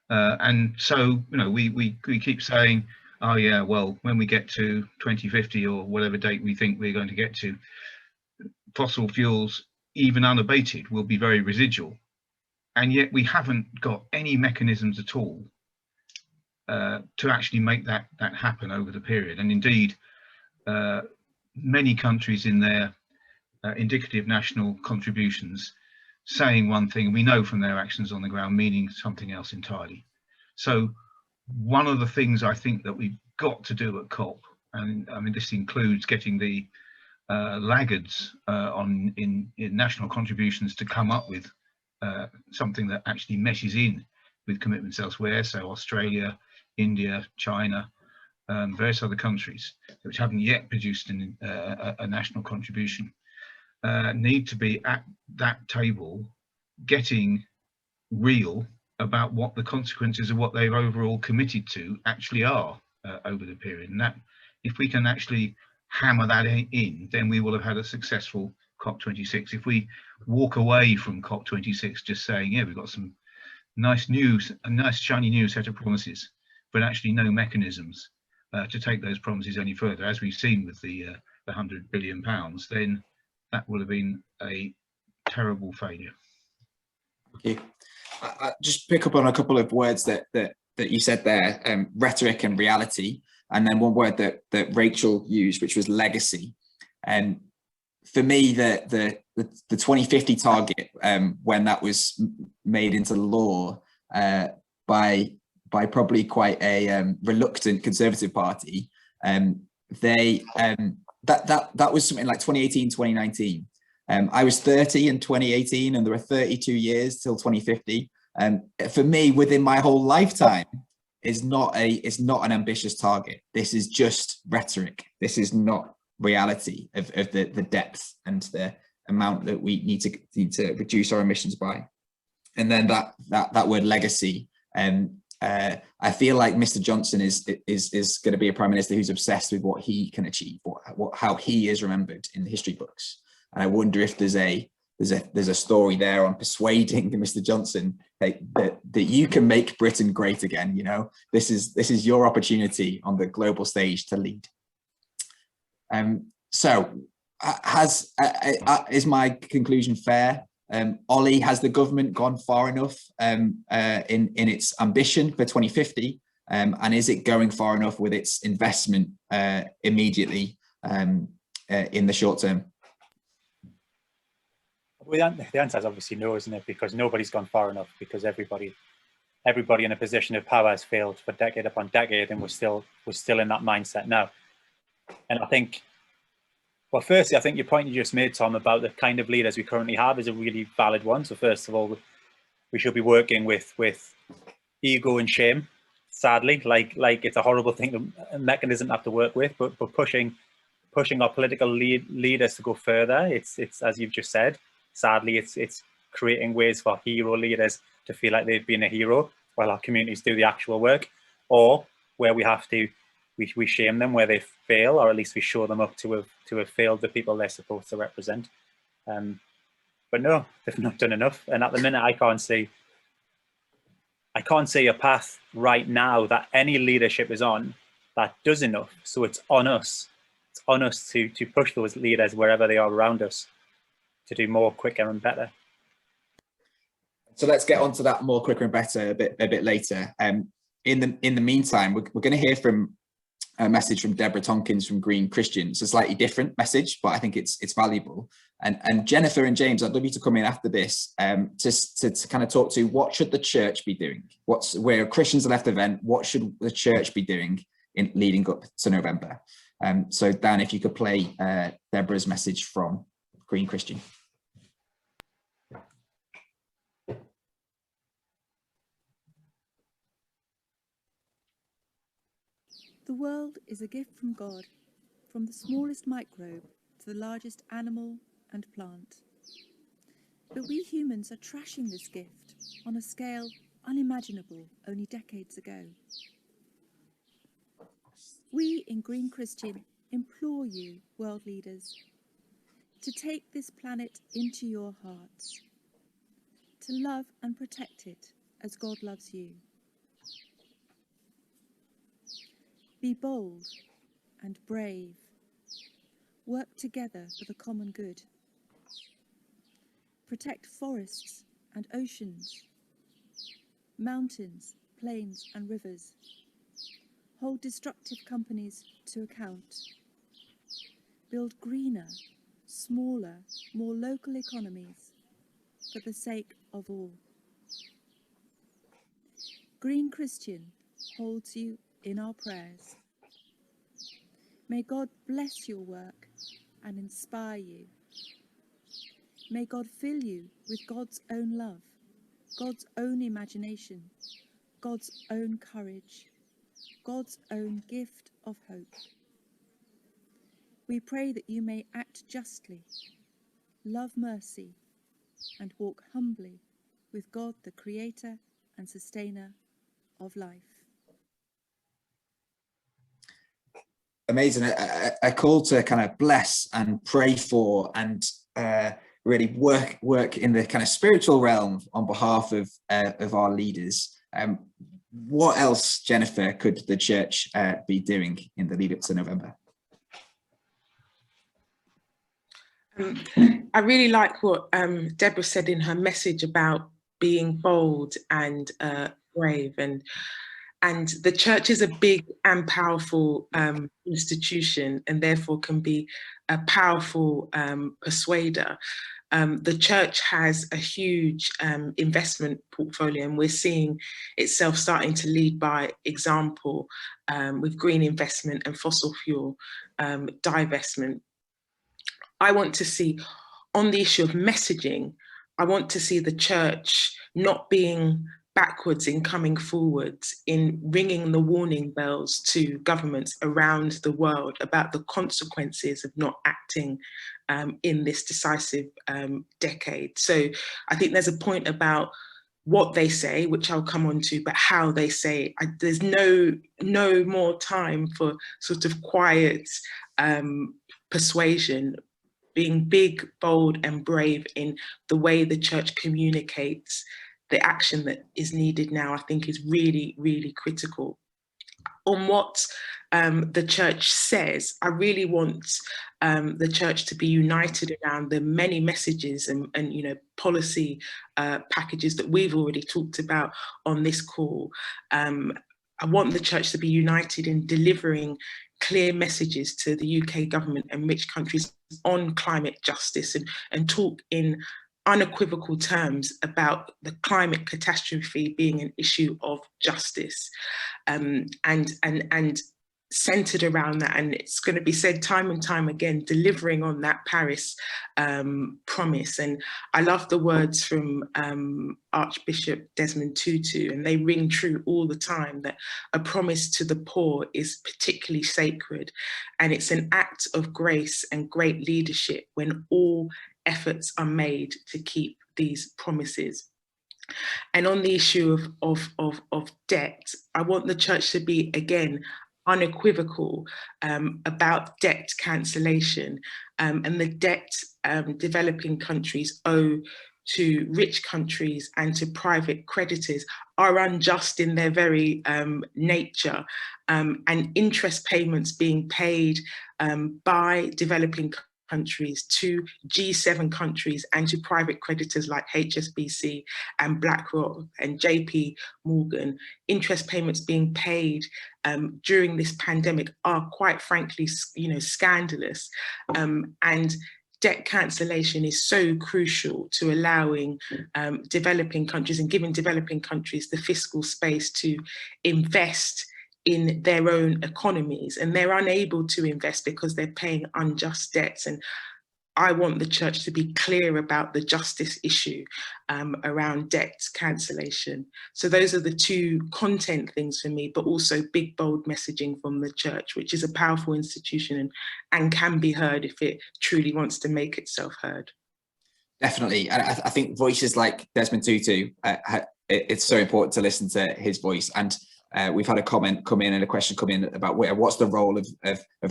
And so, you know, we keep saying, oh yeah, well, when we get to 2050 or whatever date we think we're going to get to, fossil fuels, even unabated, will be very residual. And yet we haven't got any mechanisms at all to actually make that happen over the period. And indeed, many countries in their indicative national contributions saying one thing, we know from their actions on the ground, meaning something else entirely. So one of the things I think that we've got to do at COP, and I mean this includes getting the laggards in national contributions to come up with something that actually meshes in with commitments elsewhere, so Australia, India, China, various other countries which haven't yet produced a national contribution, need to be at that table getting real about what the consequences of what they've overall committed to actually are over the period. And that, if we can actually hammer that in, then we will have had a successful COP26. If we walk away from COP26 just saying, yeah, we've got some nice news, a nice shiny new set of promises, but actually no mechanisms to take those promises any further, as we've seen with the £100 billion, then that would have been a terrible failure. Thank you. I just pick up on a couple of words that you said there, rhetoric and reality, and then one word that Rachel used, which was legacy. And for me, the 2050 target, when that was made into law by probably quite a reluctant Conservative Party, that was something like 2018, 2019. I was 30 in 2018, and there were 32 years till 2050. For me, within my whole lifetime, it's not an ambitious target. This is just rhetoric. This is not reality of the depth and the amount that we need to reduce our emissions by. And then that word legacy. I feel like Mr. Johnson is going to be a prime minister who's obsessed with what he can achieve, how he is remembered in the history books. And I wonder if there's a story there on persuading Mr. Johnson that you can make Britain great again. You know, this is your opportunity on the global stage to lead. So is my conclusion fair? Olly, has the government gone far enough in its ambition for 2050? And is it going far enough with its investment immediately in the short term? Well, the answer is obviously no, isn't it? Because nobody's gone far enough, because everybody in a position of power has failed for decade upon decade, and we're still in that mindset now. And I think, well, firstly, I think your point you just made, Tom, about the kind of leaders we currently have is a really valid one. So first of all, we should be working with ego and shame, sadly, like it's a horrible thing, a mechanism to have to work with, but pushing pushing our political leaders to go further. It's as you've just said, sadly, it's creating ways for hero leaders to feel like they've been a hero while our communities do the actual work, or where we have to, we shame them where they fail, or at least we show them up to have failed the people they're supposed to represent. But no, they've not done enough. And at the minute, I can't see a path right now that any leadership is on that does enough. So it's on us. It's on us to push those leaders wherever they are around us to do more, quicker and better. So let's get on to that more, quicker and better a bit later. In the meantime, we're going to hear from a message from Deborah Tompkins from Green Christians. It's a slightly different message, but I think it's valuable. And Jennifer and James, I'd love you to come in after this to kind of talk to what should the church be doing? We're a Christians Are Left event. What should the church be doing in leading up to November? So Dan, if you could play Deborah's message from Green Christian. The world is a gift from God, from the smallest microbe to the largest animal and plant. But we humans are trashing this gift on a scale unimaginable only decades ago. We in Green Christian implore you, world leaders, to take this planet into your hearts, to love and protect it as God loves you. Be bold and brave. Work together for the common good. Protect forests and oceans, mountains, plains and rivers. Hold destructive companies to account. Build greener, smaller, more local economies for the sake of all. Green Christian holds you in our prayers. May God bless your work and inspire you. May God fill you with God's own love, God's own imagination, God's own courage, God's own gift of hope. We pray that you may act justly, love mercy, and walk humbly with God, the Creator and Sustainer of life. Amazing. A call to kind of bless and pray for and really work in the kind of spiritual realm on behalf of our leaders. What else, Jennifer, could the church be doing in the lead up to November? I really like what Deborah said in her message about being bold and brave, and the church is a big and powerful institution, and therefore can be a powerful persuader. The church has a huge investment portfolio, and we're seeing itself starting to lead by example with green investment and fossil fuel divestment. I want to see, on the issue of messaging, I want to see the church not being backwards in coming forwards, in ringing the warning bells to governments around the world about the consequences of not acting in this decisive decade. So I think there's a point about what they say, which I'll come on to, but how they say it. There's no more time for sort of quiet persuasion. Being big, bold and brave in the way the church communicates the action that is needed now, I think is really, really critical. On what the church says, I really want the church to be united around the many messages and policy packages that we've already talked about on this call. I want the church to be united in delivering clear messages to the UK government and rich countries on climate justice, and talk in unequivocal terms about the climate catastrophe being an issue of justice, and centered around that, and it's going to be said time and time again, delivering on that Paris promise. And I love the words from Archbishop Desmond Tutu, and they ring true all the time, that a promise to the poor is particularly sacred, and it's an act of grace and great leadership when all efforts are made to keep these promises. And on the issue of debt, I want the church to be, again, unequivocal about debt cancellation, and the debt developing countries owe to rich countries and to private creditors are unjust in their very nature, and interest payments being paid by developing countries to G7 countries and to private creditors like HSBC and BlackRock and JP Morgan, interest payments being paid during this pandemic are, quite frankly, scandalous. And debt cancellation is so crucial to allowing developing countries and giving developing countries the fiscal space to invest in their own economies, and they're unable to invest because they're paying unjust debts. And I want the church to be clear about the justice issue around debt cancellation. So those are the two content things for me, but also big, bold messaging from the church, which is a powerful institution and can be heard if it truly wants to make itself heard. Definitely. And I think voices like Desmond Tutu, it's so important to listen to his voice. And we've had a comment come in and a question come in about what's the role of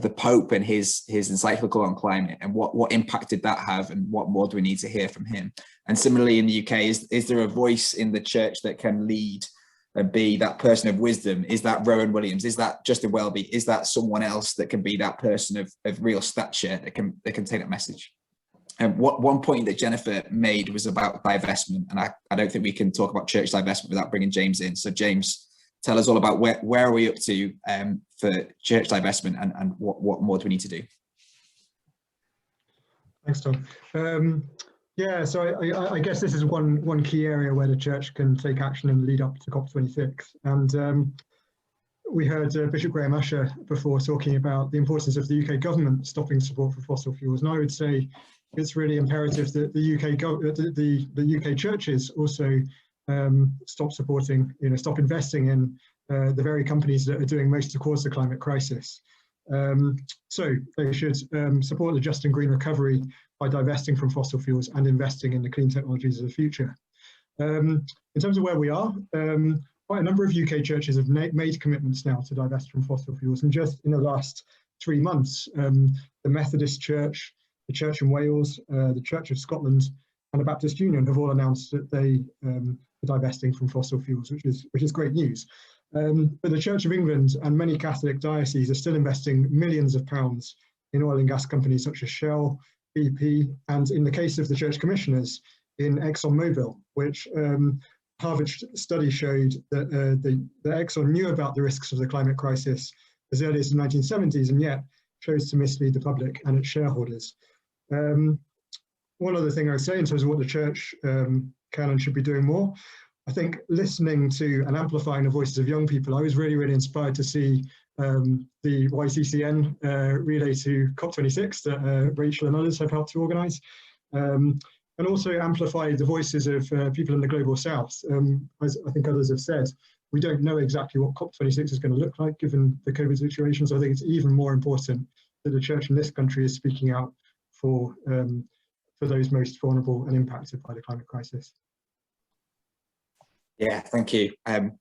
the Pope and his encyclical on climate, and what impact did that have, and what more do we need to hear from him? And similarly in the UK, is there a voice in the church that can lead and be that person of wisdom? Is that Rowan Williams? Is that Justin Welby? Is that someone else that can be that person of real stature that can take that message? And one point that Jennifer made was about divestment, and I don't think we can talk about church divestment without bringing James in. So James, tell us all about where are we up to for church divestment, and what more do we need to do? Thanks, Tom. Yeah, so I guess this is one key area where the church can take action in the lead up to COP26. And we heard Bishop Graham Usher before talking about the importance of the UK government stopping support for fossil fuels. And I would say it's really imperative that the UK churches also stop supporting, stop investing in the very companies that are doing most to cause the climate crisis. So they should support the just and green recovery by divesting from fossil fuels and investing in the clean technologies of the future. In terms of where we are, quite a number of UK churches have made commitments now to divest from fossil fuels, and just in the last 3 months, the Methodist Church, the Church in Wales, the Church of Scotland, and the Baptist Union have all announced that they are divesting from fossil fuels, which is great news. But the Church of England and many Catholic dioceses are still investing millions of pounds in oil and gas companies such as Shell, BP, and in the case of the Church Commissioners, in ExxonMobil, which Harvard study showed that the Exxon knew about the risks of the climate crisis as early as the 1970s, and yet chose to mislead the public and its shareholders. One other thing I would say in terms of what the church can and should be doing more, I think listening to and amplifying the voices of young people, I was really inspired to see the YCCN relay to COP26 that Rachel and others have helped to organise, and also amplify the voices of people in the Global South. As I think others have said, we don't know exactly what COP26 is going to look like given the COVID situation, so I think it's even more important that the church in this country is speaking out for those most vulnerable and impacted by the climate crisis. Yeah, thank you.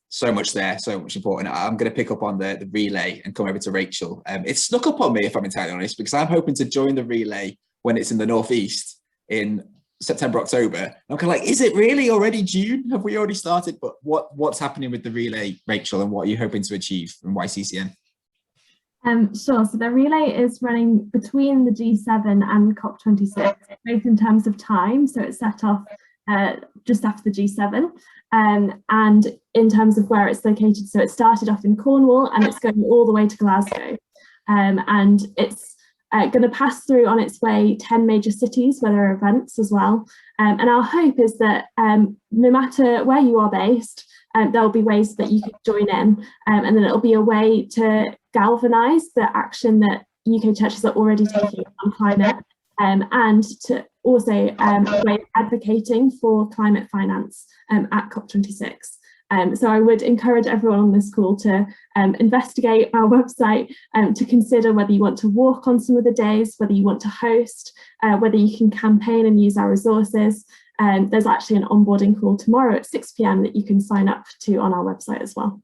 So much there, so much important. I'm going to pick up on the relay and come over to Rachel. It snuck up on me, if I'm entirely honest, because I'm hoping to join the relay when it's in the Northeast in September, October. I'm kind of like, is it really already June? Have we already started? But what's happening with the relay, Rachel, and what are you hoping to achieve from YCCN? Sure, so the relay is running between the G7 and COP26, both in terms of time, so it's set off just after the G7, and in terms of where it's located, so it started off in Cornwall and it's going all the way to Glasgow, and it's going to pass through on its way 10 major cities where there are events as well, and our hope is that no matter where you are based, there'll be ways that you can join in, and then it'll be a way to galvanise the action that UK churches are already taking on climate, and to also advocating for climate finance at COP26. So I would encourage everyone on this call to investigate our website, to consider whether you want to walk on some of the days, whether you want to host, whether you can campaign and use our resources. There's actually an onboarding call tomorrow at 6 p.m. that you can sign up to on our website as well.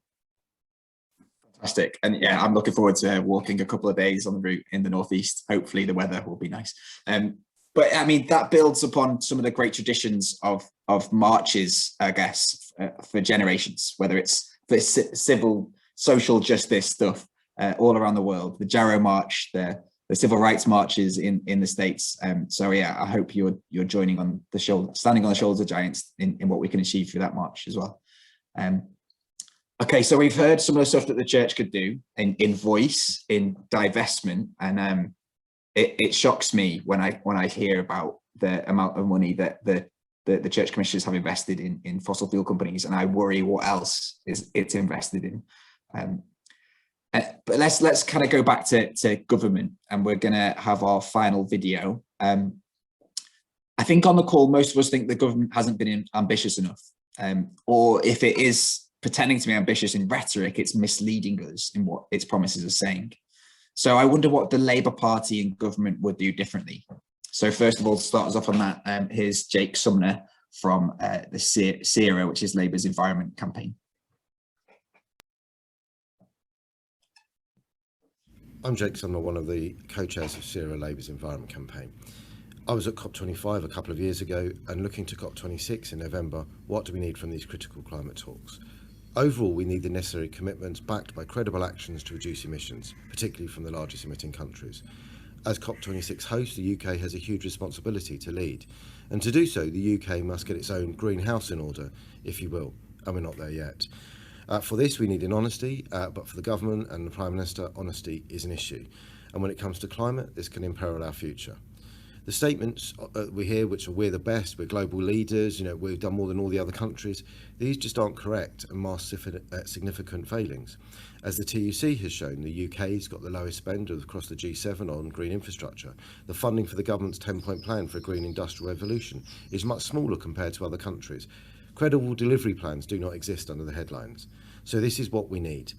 Fantastic. And yeah, I'm looking forward to walking a couple of days on the route in the northeast. Hopefully the weather will be nice. But I mean, that builds upon some of the great traditions of marches, I guess, for generations, whether it's for civil, social justice stuff all around the world, the Jarrow March, the civil rights marches in the States. So yeah, I hope you're joining on the shoulder, standing on the shoulders of giants in what we can achieve through that march as well. Okay, so we've heard some of the stuff that the church could do in voice, in divestment, and it shocks me when I hear about the amount of money that the church commissioners have invested in fossil fuel companies, and I worry what else it's invested in. But let's kind of go back to government, and we're going to have our final video. I think on the call, most of us think the government hasn't been ambitious enough, or if it is pretending to be ambitious in rhetoric, it's misleading us in what its promises are saying. So I wonder what the Labour Party and government would do differently. So first of all, to start us off on that, here's Jake Sumner from the SERA, which is Labour's environment campaign. I'm Jake Sumner, one of the co-chairs of SERA Labour's environment campaign. I was at COP25 a couple of years ago, and looking to COP26 in November, what do we need from these critical climate talks? Overall, we need the necessary commitments backed by credible actions to reduce emissions, particularly from the largest emitting countries. As COP26 host, the UK has a huge responsibility to lead. And to do so, the UK must get its own greenhouse in order, if you will, and we're not there yet. For this, we need an honesty, but for the government and the Prime Minister, honesty is an issue. And when it comes to climate, this can imperil our future. The statements we hear, which are we're the best, we're global leaders, we've done more than all the other countries, these just aren't correct and mask significant failings. As the TUC has shown, the UK's got the lowest spend across the G7 on green infrastructure. The funding for the government's 10-point plan for a green industrial revolution is much smaller compared to other countries. Credible delivery plans do not exist under the headlines. So this is what we need.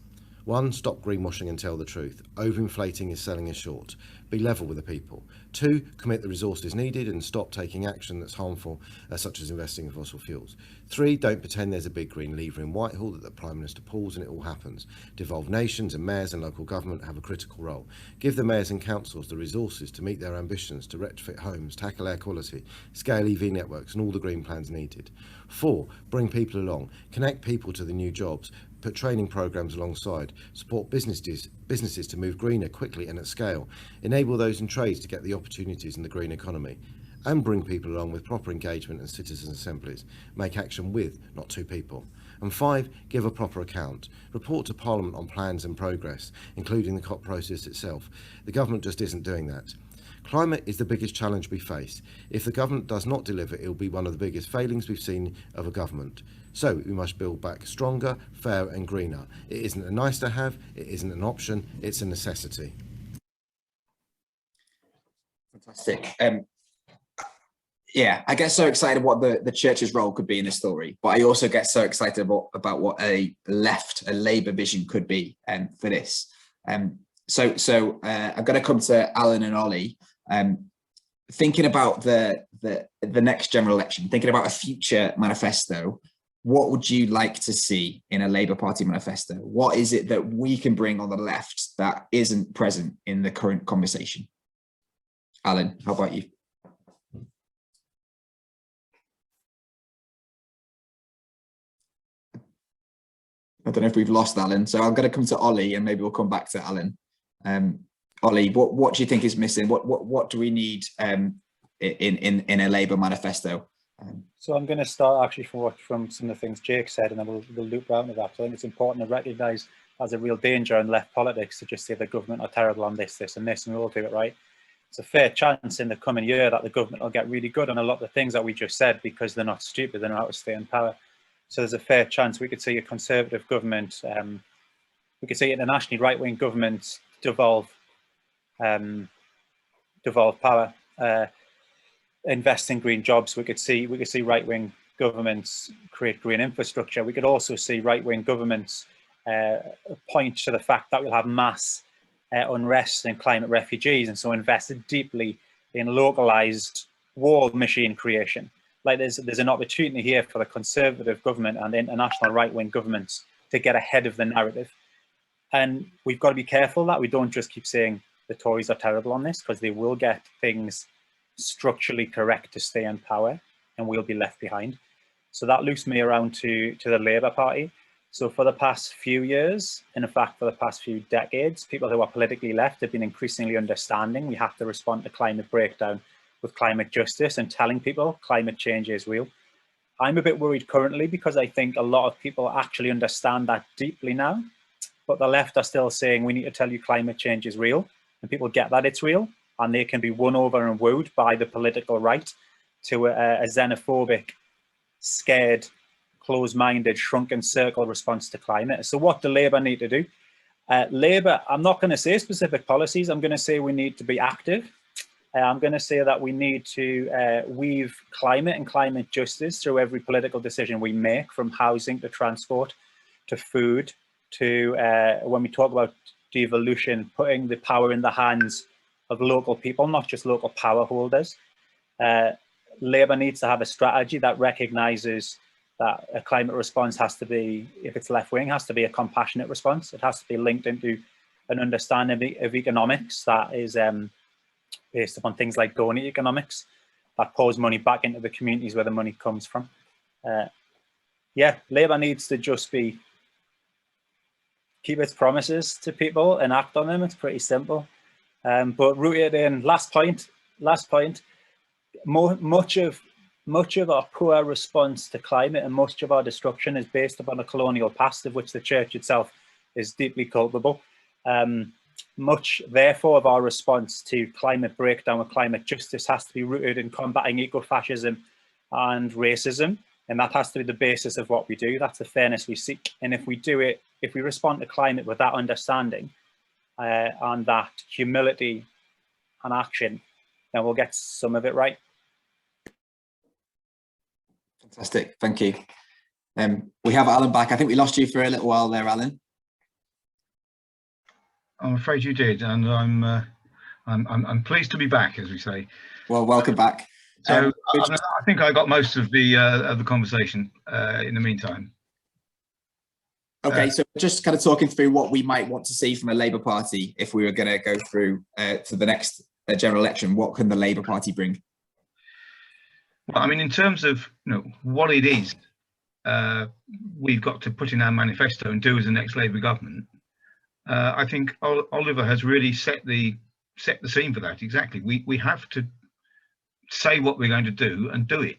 1, stop greenwashing and tell the truth. Overinflating is selling us short. Be level with the people. 2, commit the resources needed and stop taking action that's harmful, such as investing in fossil fuels. 3, don't pretend there's a big green lever in Whitehall that the Prime Minister pulls and it all happens. Devolve nations, and mayors and local government have a critical role. Give the mayors and councils the resources to meet their ambitions to retrofit homes, tackle air quality, scale EV networks and all the green plans needed. 4, bring people along. Connect people to the new jobs. Put training programs alongside, support businesses to move greener quickly and at scale, enable those in trades to get the opportunities in the green economy, and bring people along with proper engagement and citizen assemblies. Make action with, not to people. And 5, give a proper account. Report to Parliament on plans and progress, including the COP process itself. The government just isn't doing that. Climate is the biggest challenge we face. If the government does not deliver, it will be one of the biggest failings we've seen of a government. So we must build back stronger, fairer and greener. It isn't a nice to have, it isn't an option, it's a necessity. Fantastic. Yeah, I get so excited what the church's role could be in this story, but I also get so excited about what a Labour vision could be for this. So I'm going to come to Alan and Olly. Thinking about the next general election, thinking about a future manifesto, what would you like to see in a Labour Party manifesto? What is it that we can bring on the left that isn't present in the current conversation? Alan, how about you? I don't know if we've lost Alan, so I'm going to come to Olly and maybe we'll come back to Alan. Olly, what do you think is missing? What do we need in a Labour manifesto? So I'm going to start actually from some of the things Jake said, and then we'll loop round to that. I think it's important to recognise there's a real danger in left politics to just say the government are terrible on this, this and this, and we'll do it right. It's a fair chance in the coming year that the government will get really good on a lot of the things that we just said because they're not stupid, they know how to stay in power. So there's a fair chance we could see a Conservative government We could see internationally right-wing governments devolve power, invest in green jobs. We could see right-wing governments create green infrastructure. We could also see right-wing governments point to the fact that we'll have mass unrest and climate refugees, and so invest deeply in localized war machine creation. Like there's an opportunity here for the Conservative government and the international right-wing governments to get ahead of the narrative. And we've got to be careful that we don't just keep saying the Tories are terrible on this, because they will get things structurally correct to stay in power and we'll be left behind. So that loops me around to the Labour Party. So for the past few years, and in fact for the past few decades, people who are politically left have been increasingly understanding we have to respond to climate breakdown with climate justice and telling people climate change is real. I'm a bit worried currently because I think a lot of people actually understand that deeply now, but the left are still saying we need to tell you climate change is real, and people get that it's real, and they can be won over and wooed by the political right to a xenophobic, scared, closed-minded, shrunken circle response to climate. So what do Labour need to do? Labour, I'm not going to say specific policies, I'm going to say we need to be active. I'm going to say that we need to weave climate and climate justice through every political decision we make, from housing to transport to food to, when we talk about devolution, putting the power in the hands of local people, not just local power holders. Labour needs to have a strategy that recognises that a climate response has to be, if it's left-wing, has to be a compassionate response. It has to be linked into an understanding of economics that is based upon things like donor economics, that pours money back into the communities where the money comes from. Yeah, Labour needs to just keep its promises to people and act on them. It's pretty simple. But rooted in, last point, much of our poor response to climate and much of our destruction is based upon a colonial past of which the church itself is deeply culpable. Much, therefore, of our response to climate breakdown and climate justice has to be rooted in combating eco-fascism and racism, and that has to be the basis of what we do. That's the fairness we seek. And if we do it, if we respond to climate with that understanding and that humility and action, then we'll get some of it right. Fantastic, thank you. We have Alan back. I think we lost you for a little while there, Alan. I'm afraid you did, and I'm pleased to be back, as we say. Well, welcome back. So I think I got most of the conversation in the meantime. Okay, so just kind of talking through what we might want to see from a Labour Party if we were going to go through to the next general election. What can the Labour Party bring? Well, I mean, in terms of what it is, we've got to put in our manifesto and do as the next Labour government. I think Oliver has really set the scene for that. Exactly. We have to say what we're going to do and do it,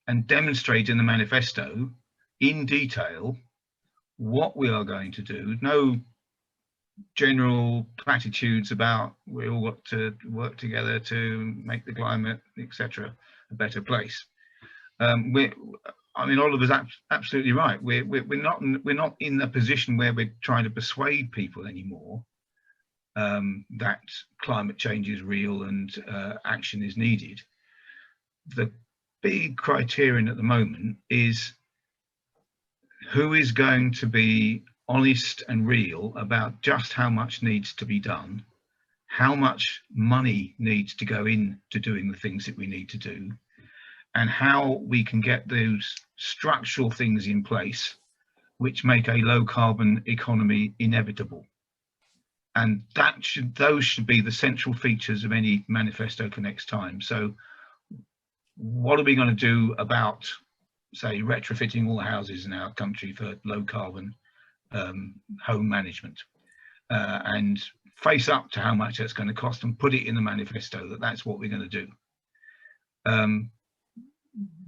and demonstrate in the manifesto in detail what we are going to do. No general platitudes about we all got to work together to make the climate, etc., a better place. I mean, Oliver's absolutely right. We're not in a position where we're trying to persuade people anymore that climate change is real and action is needed. The big criterion at the moment is who is going to be honest and real about just how much needs to be done, how much money needs to go into doing the things that we need to do, and how we can get those structural things in place which make a low carbon economy inevitable. And those should be the central features of any manifesto for next time. So what are we going to do about, say, retrofitting all houses in our country for low carbon home management, and face up to how much that's going to cost and put it in the manifesto that that's what we're going to do.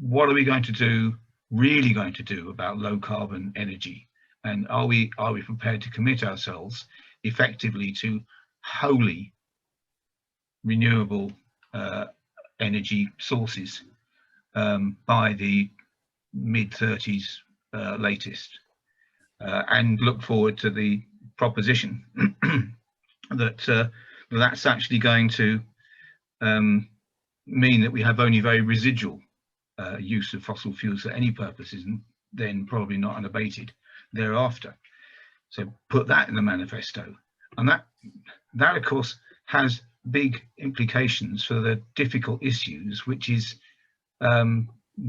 What are we going to do, really going to do about low carbon energy? And are we prepared to commit ourselves effectively to wholly renewable energy sources by the mid-30s latest, and look forward to the proposition that that's actually going to mean that we have only very residual use of fossil fuels for any purposes, and then probably not unabated thereafter. So put that in the manifesto, and that of course has big implications for the difficult issues, which is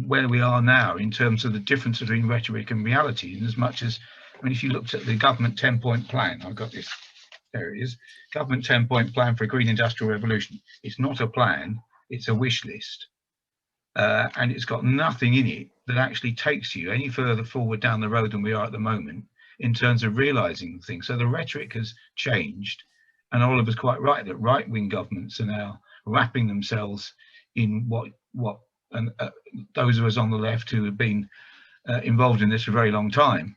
where we are now in terms of the difference between rhetoric and reality. In as much as, I mean, if you looked at the government 10-point plan, I've got this, there it is, government 10-point plan for a green industrial revolution. It's not a plan, it's a wish list. And it's got nothing in it that actually takes you any further forward down the road than we are at the moment in terms of realizing things. So the rhetoric has changed, and Oliver's quite right that right-wing governments are now wrapping themselves in what those of us on the left who have been involved in this for a very long time,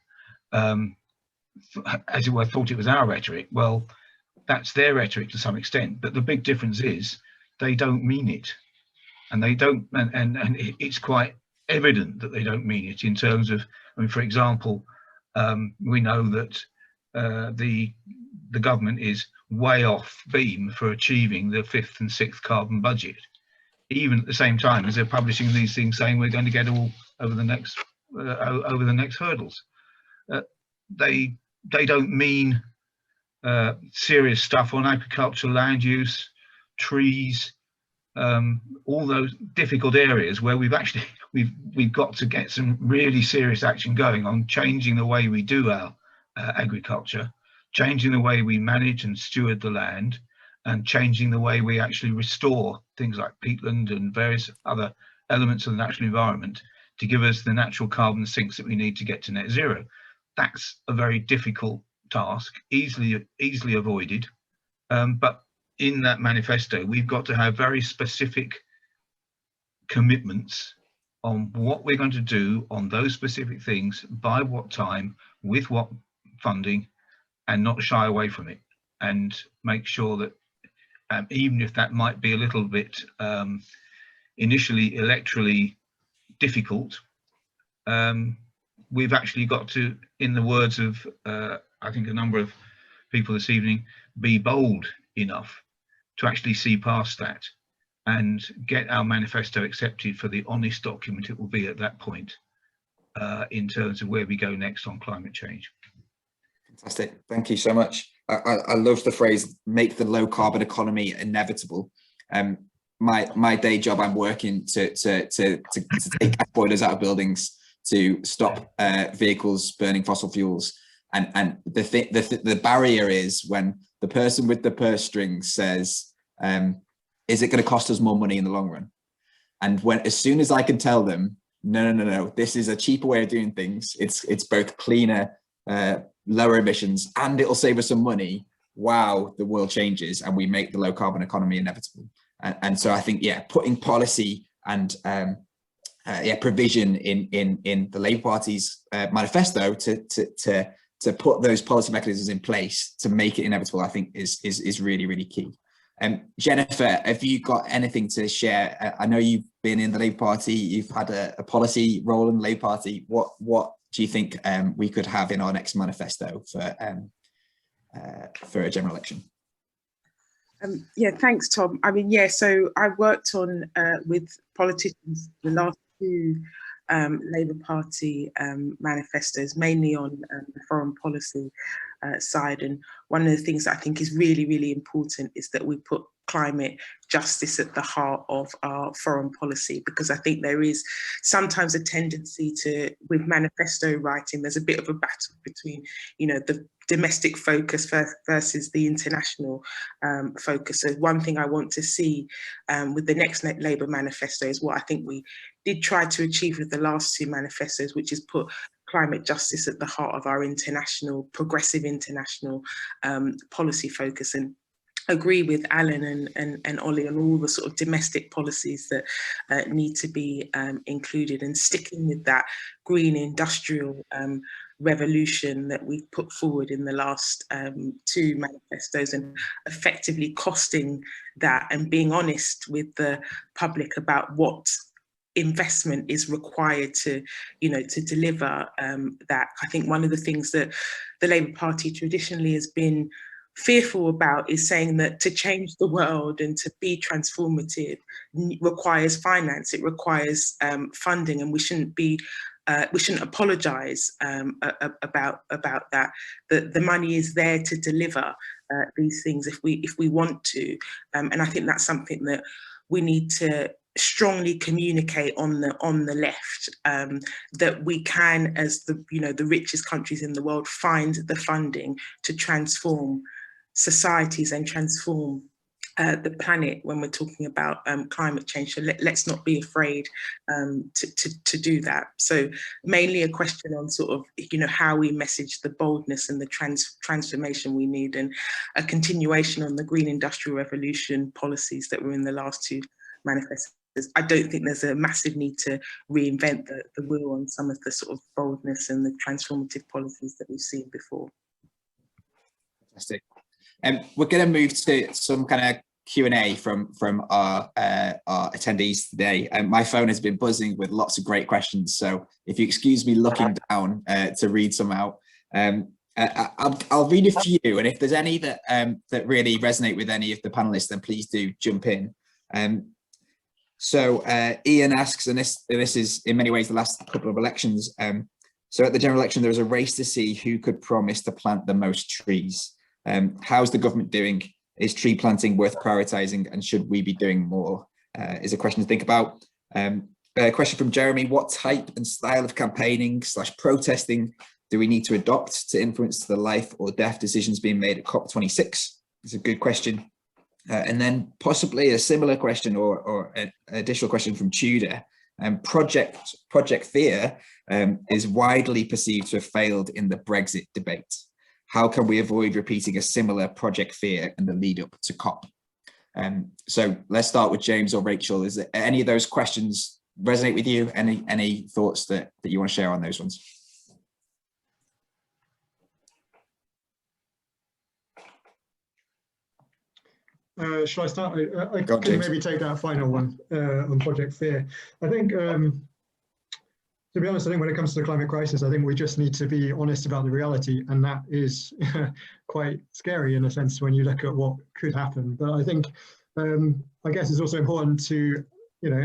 as it were, thought it was our rhetoric. Well, that's their rhetoric to some extent, but the big difference is they don't mean it. And they don't, and it's quite evident that they don't mean it in terms of, I mean, for example, we know that the government is way off beam for achieving the 5th and 6th carbon budget, even at the same time as they're publishing these things saying we're going to get all over the next hurdles. They don't mean serious stuff on agricultural land use, trees, all those difficult areas where we've got to get some really serious action going on changing the way we do our agriculture, changing the way we manage and steward the land, and changing the way we actually restore things like peatland and various other elements of the natural environment to give us the natural carbon sinks that we need to get to net zero. That's a very difficult task, easily avoided, but in that manifesto, we've got to have very specific commitments on what we're going to do on those specific things, by what time, with what funding, and not shy away from it, and make sure that even if that might be a little bit initially electorally difficult, we've actually got to, in the words of I think a number of people this evening, be bold enough to actually see past that and get our manifesto accepted for the honest document it will be at that point in terms of where we go next on climate change. Fantastic, thank you so much. I love the phrase, make the low carbon economy inevitable. My day job, I'm working to take gas boilers out of buildings, to stop vehicles burning fossil fuels. And the barrier is when the person with the purse strings says, is it going to cost us more money in the long run? And as soon as I can tell them, no, this is a cheaper way of doing things. It's both cleaner, lower emissions, and it'll save us some money. Wow, the world changes and we make the low carbon economy inevitable. And so I think, yeah, putting policy and provision in the Labour Party's manifesto to put those policy mechanisms in place to make it inevitable, I think is really, really key. Jennifer, have you got anything to share? I know you've been in the Labour Party, you've had a policy role in the Labour Party. What do you think we could have in our next manifesto for a general election? Yeah, thanks, Tom. I mean, yeah, so I worked on with politicians the last two Labour Party manifestos, mainly on the foreign policy side. And one of the things that I think is really, really important is that we put climate justice at the heart of our foreign policy, because I think there is sometimes a tendency to, with manifesto writing, there's a bit of a battle between, you know, the domestic focus versus the international focus. So one thing I want to see with the next Labour manifesto is what I think we did try to achieve with the last two manifestos, which is put climate justice at the heart of our international, progressive international policy focus. And agree with Alan and Olly on all the sort of domestic policies that need to be included, and sticking with that green industrial revolution that we've put forward in the last two manifestos, and effectively costing that and being honest with the public about what investment is required to, to deliver that. I think one of the things that the Labour Party traditionally has been fearful about is saying that to change the world and to be transformative requires finance, it requires funding, and we shouldn't apologise about that. The money is there to deliver these things if we want to, and I think that's something that we need to strongly communicate on the left, that we can, as the richest countries in the world, find the funding to transform societies and transform the planet when we're talking about climate change. So let's not be afraid to do that. So mainly a question on sort of, how we message the boldness and the transformation we need, and a continuation on the green industrial revolution policies that were in the last two manifestos. I don't think there's a massive need to reinvent the wheel on some of the sort of boldness and the transformative policies that we've seen before. Fantastic. We're going to move to some kind of Q&A from our attendees today. My phone has been buzzing with lots of great questions, so if you excuse me looking down to read some out, I'll read a few, and if there's any that really resonate with any of the panelists, then please do jump in. So Ian asks, and this is in many ways the last couple of elections. So at the general election, there was a race to see who could promise to plant the most trees. How's the government doing? Is tree planting worth prioritising, and should we be doing more? Is a question to think about. A question from Jeremy: what type and style of campaigning / protesting do we need to adopt to influence the life or death decisions being made at COP26? It's a good question. And then possibly a similar question or an additional question from Tudor. Project Fear is widely perceived to have failed in the Brexit debate. How can we avoid repeating a similar Project Fear in the lead up to COP? So let's start with James or Rachel. Is there any of those questions resonate with you? Any thoughts that you want to share on those ones? Shall I start? I can maybe take that final one on Project Fear. I think, to be honest, I think when it comes to the climate crisis, I think we just need to be honest about the reality, and that is quite scary in a sense when you look at what could happen. But I think, I guess it's also important to,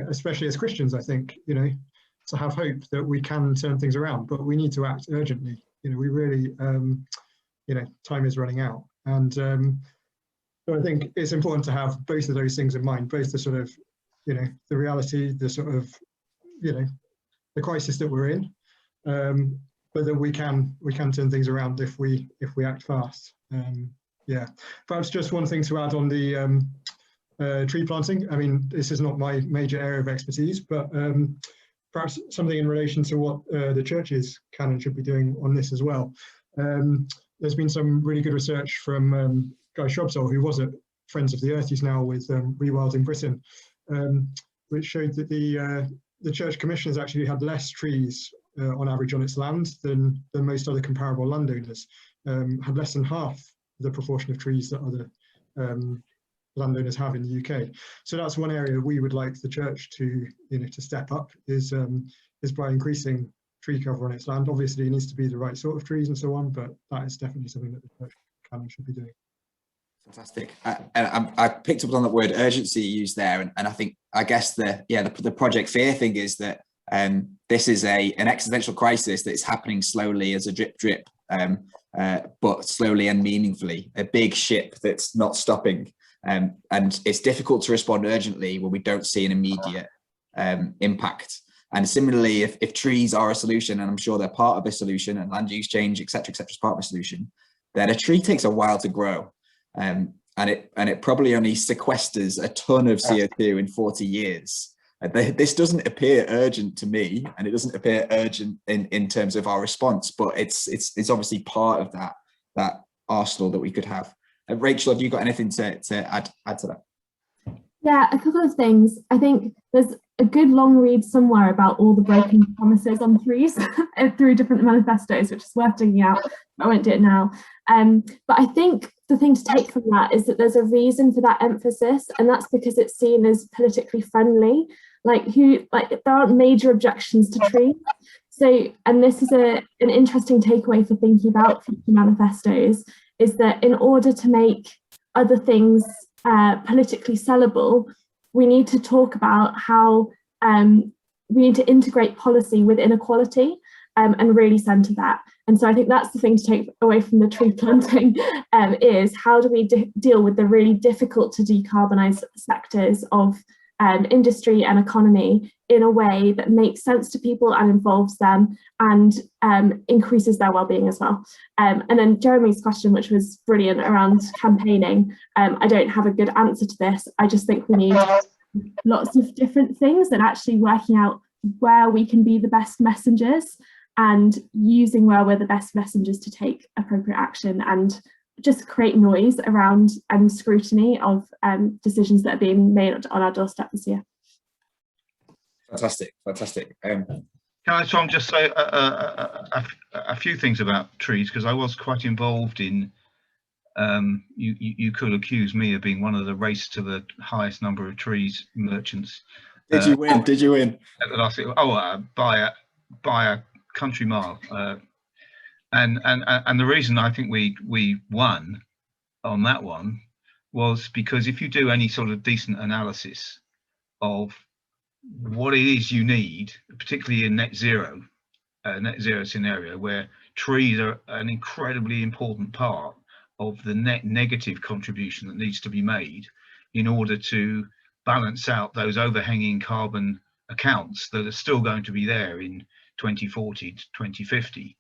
especially as Christians, I think, to have hope that we can turn things around, but we need to act urgently. We really, time is running out. And so I think it's important to have both of those things in mind, both the sort of, the reality, the sort of, the crisis that we're in, but that we can turn things around if we act fast. Yeah, perhaps just one thing to add on the tree planting. I mean, this is not my major area of expertise, but perhaps something in relation to what the churches can and should be doing on this as well. There's been some really good research from Guy Shrubsole, who was at Friends of the Earth. He's now with Rewilding Britain, which showed that the Church Commission has actually had less trees on average on its land than most other comparable landowners, had less than half the proportion of trees that other landowners have in the UK. So that's one area we would like the church to step up, is by increasing tree cover on its land. Obviously it needs to be the right sort of trees and so on, but that is definitely something that the church can and should be doing. Fantastic. I picked up on that word urgency you used there, and I guess the Project Fear thing is that this is an existential crisis that is happening slowly as a drip, but slowly and meaningfully. A big ship that's not stopping, and it's difficult to respond urgently when we don't see an immediate impact. And similarly, if trees are a solution, and I'm sure they're part of a solution, and land use change, etc., is part of a solution, then a tree takes a while to grow. And it probably only sequesters a ton of CO2 in 40 years. This doesn't appear urgent to me, and it doesn't appear urgent in terms of our response, but it's obviously part of that arsenal that we could have. Rachel, have you got anything to add to that? Yeah, a couple of things. I think there's a good long read somewhere about all the broken promises on trees through different manifestos, which is worth digging out. I won't do it now. But I think the thing to take from that is that there's a reason for that emphasis, and that's because it's seen as politically friendly. there aren't major objections to trees. So, and this is an interesting takeaway for thinking about future manifestos, is that in order to make other things politically sellable, we need to talk about how we need to integrate policy with inequality and really centre that. And so I think that's the thing to take away from the tree planting, is how do we deal with the really difficult to decarbonise sectors of industry and economy in a way that makes sense to people and involves them and increases their well-being as well. And then Jeremy's question, which was brilliant around campaigning, I don't have a good answer to this. I just think we need lots of different things and actually working out where we can be the best messengers and using where we're the best messengers to take appropriate action and just create noise around and scrutiny of decisions that are being made on our doorstep this year. Fantastic, fantastic. Can I, Tom, just say a few things about trees, because I was quite involved in, you could accuse me of being one of the race to the highest number of trees merchants. Did you win? Did you win? By a country mile. And the reason I think we won on that one was because if you do any sort of decent analysis of what it is you need, particularly in net zero scenario, where trees are an incredibly important part of the net negative contribution that needs to be made in order to balance out those overhanging carbon accounts that are still going to be there in 2040 to 2050.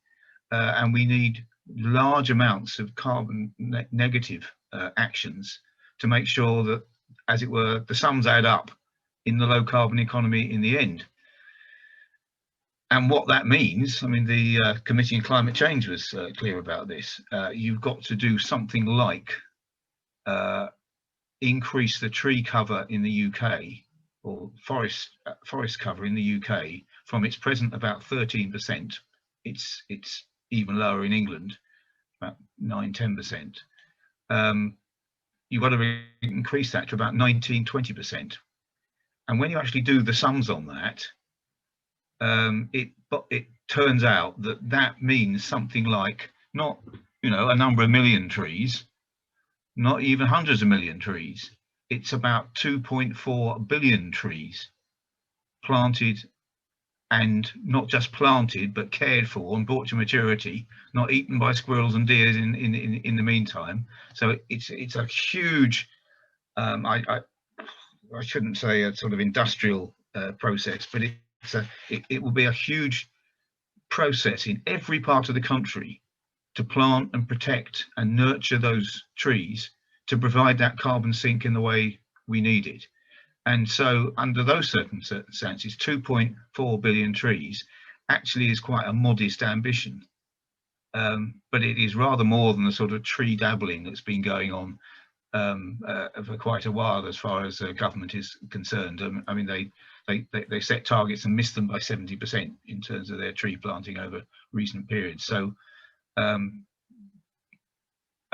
And we need large amounts of carbon negative actions to make sure that, as it were, the sums add up in the low carbon economy in the end. And what that means, I mean, the Committee on Climate Change was clear about this. You've got to do something like increase the tree cover in the UK, or forest cover in the UK, from its present about 13%. It's even lower in England, about 9–10%. You've got to increase that to about 19–20%. And when you actually do the sums on that, it turns out that means something like not, a number of million trees, not even hundreds of million trees. It's about 2.4 billion trees planted, and not just planted, but cared for and brought to maturity, not eaten by squirrels and deers in the meantime. So it's a huge, I shouldn't say a sort of industrial process, but it will be a huge process in every part of the country to plant and protect and nurture those trees to provide that carbon sink in the way we need it. And so under those circumstances, 2.4 billion trees actually is quite a modest ambition. But it is rather more than the sort of tree dabbling that's been going on for quite a while as far as government is concerned. I mean, they set targets and missed them by 70% in terms of their tree planting over recent periods. So,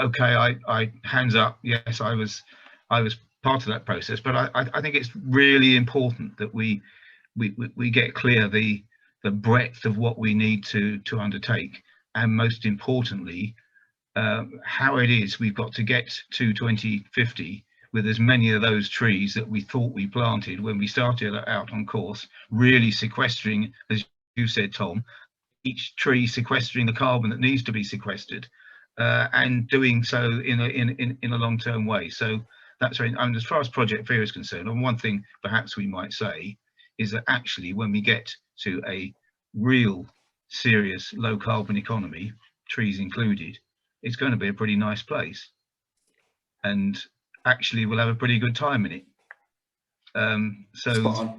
okay, I hands up. Yes, I was part of that process, but I think it's really important that we get clear the breadth of what we need to undertake, and most importantly, how it is we've got to get to 2050 with as many of those trees that we thought we planted when we started out on course, really sequestering, as you said, Tom, each tree sequestering the carbon that needs to be sequestered, and doing so in a long-term way. So that's right. I mean, as far as Project FEAR is concerned, and one thing perhaps we might say is that actually when we get to a real serious low carbon economy, trees included, it's going to be a pretty nice place, and actually we'll have a pretty good time in it. So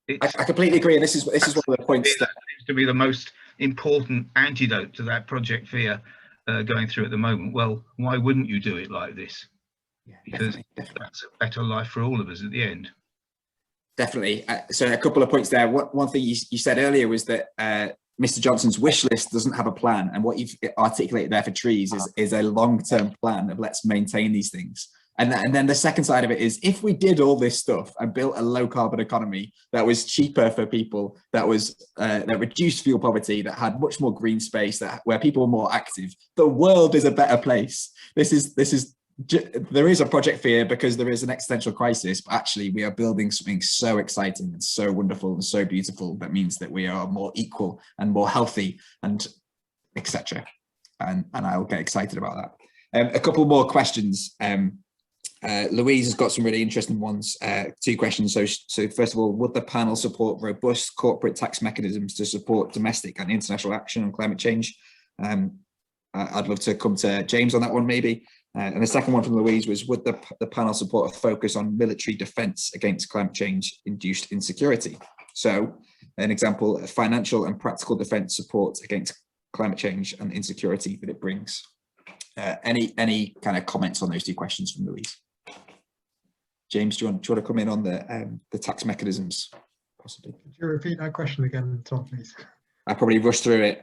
I completely agree, and this is one of the points that seems to be the most important antidote to that Project FEAR going through at the moment. Well, why wouldn't you do it like this? Because that's a better life for all of us at the end. Definitely. So a couple of points there. One thing you said earlier was that Mr. Johnson's wish list doesn't have a plan, and what you've articulated there for trees is a long-term plan of let's maintain these things. And then the second side of it is, if we did all this stuff and built a low carbon economy that was cheaper for people, that was that reduced fuel poverty, that had much more green space, where people were more active, the world is a better place. There is a project fear because there is an existential crisis, but actually we are building something so exciting and so wonderful and so beautiful that means that we are more equal and more healthy and etc. And I'll get excited about that. A couple more questions. Louise has got some really interesting ones. 2 questions. So first of all, would the panel support robust corporate tax mechanisms to support domestic and international action on climate change? I'd love to come to James on that one, maybe. And the second one from Louise was, would the panel support a focus on military defence against climate change induced insecurity? So an example, financial and practical defence support against climate change and insecurity that it brings. Any kind of comments on those 2 questions from Louise? James, do you want to come in on the tax mechanisms, possibly? Could you repeat that question again, Tom, please? I probably rushed through it.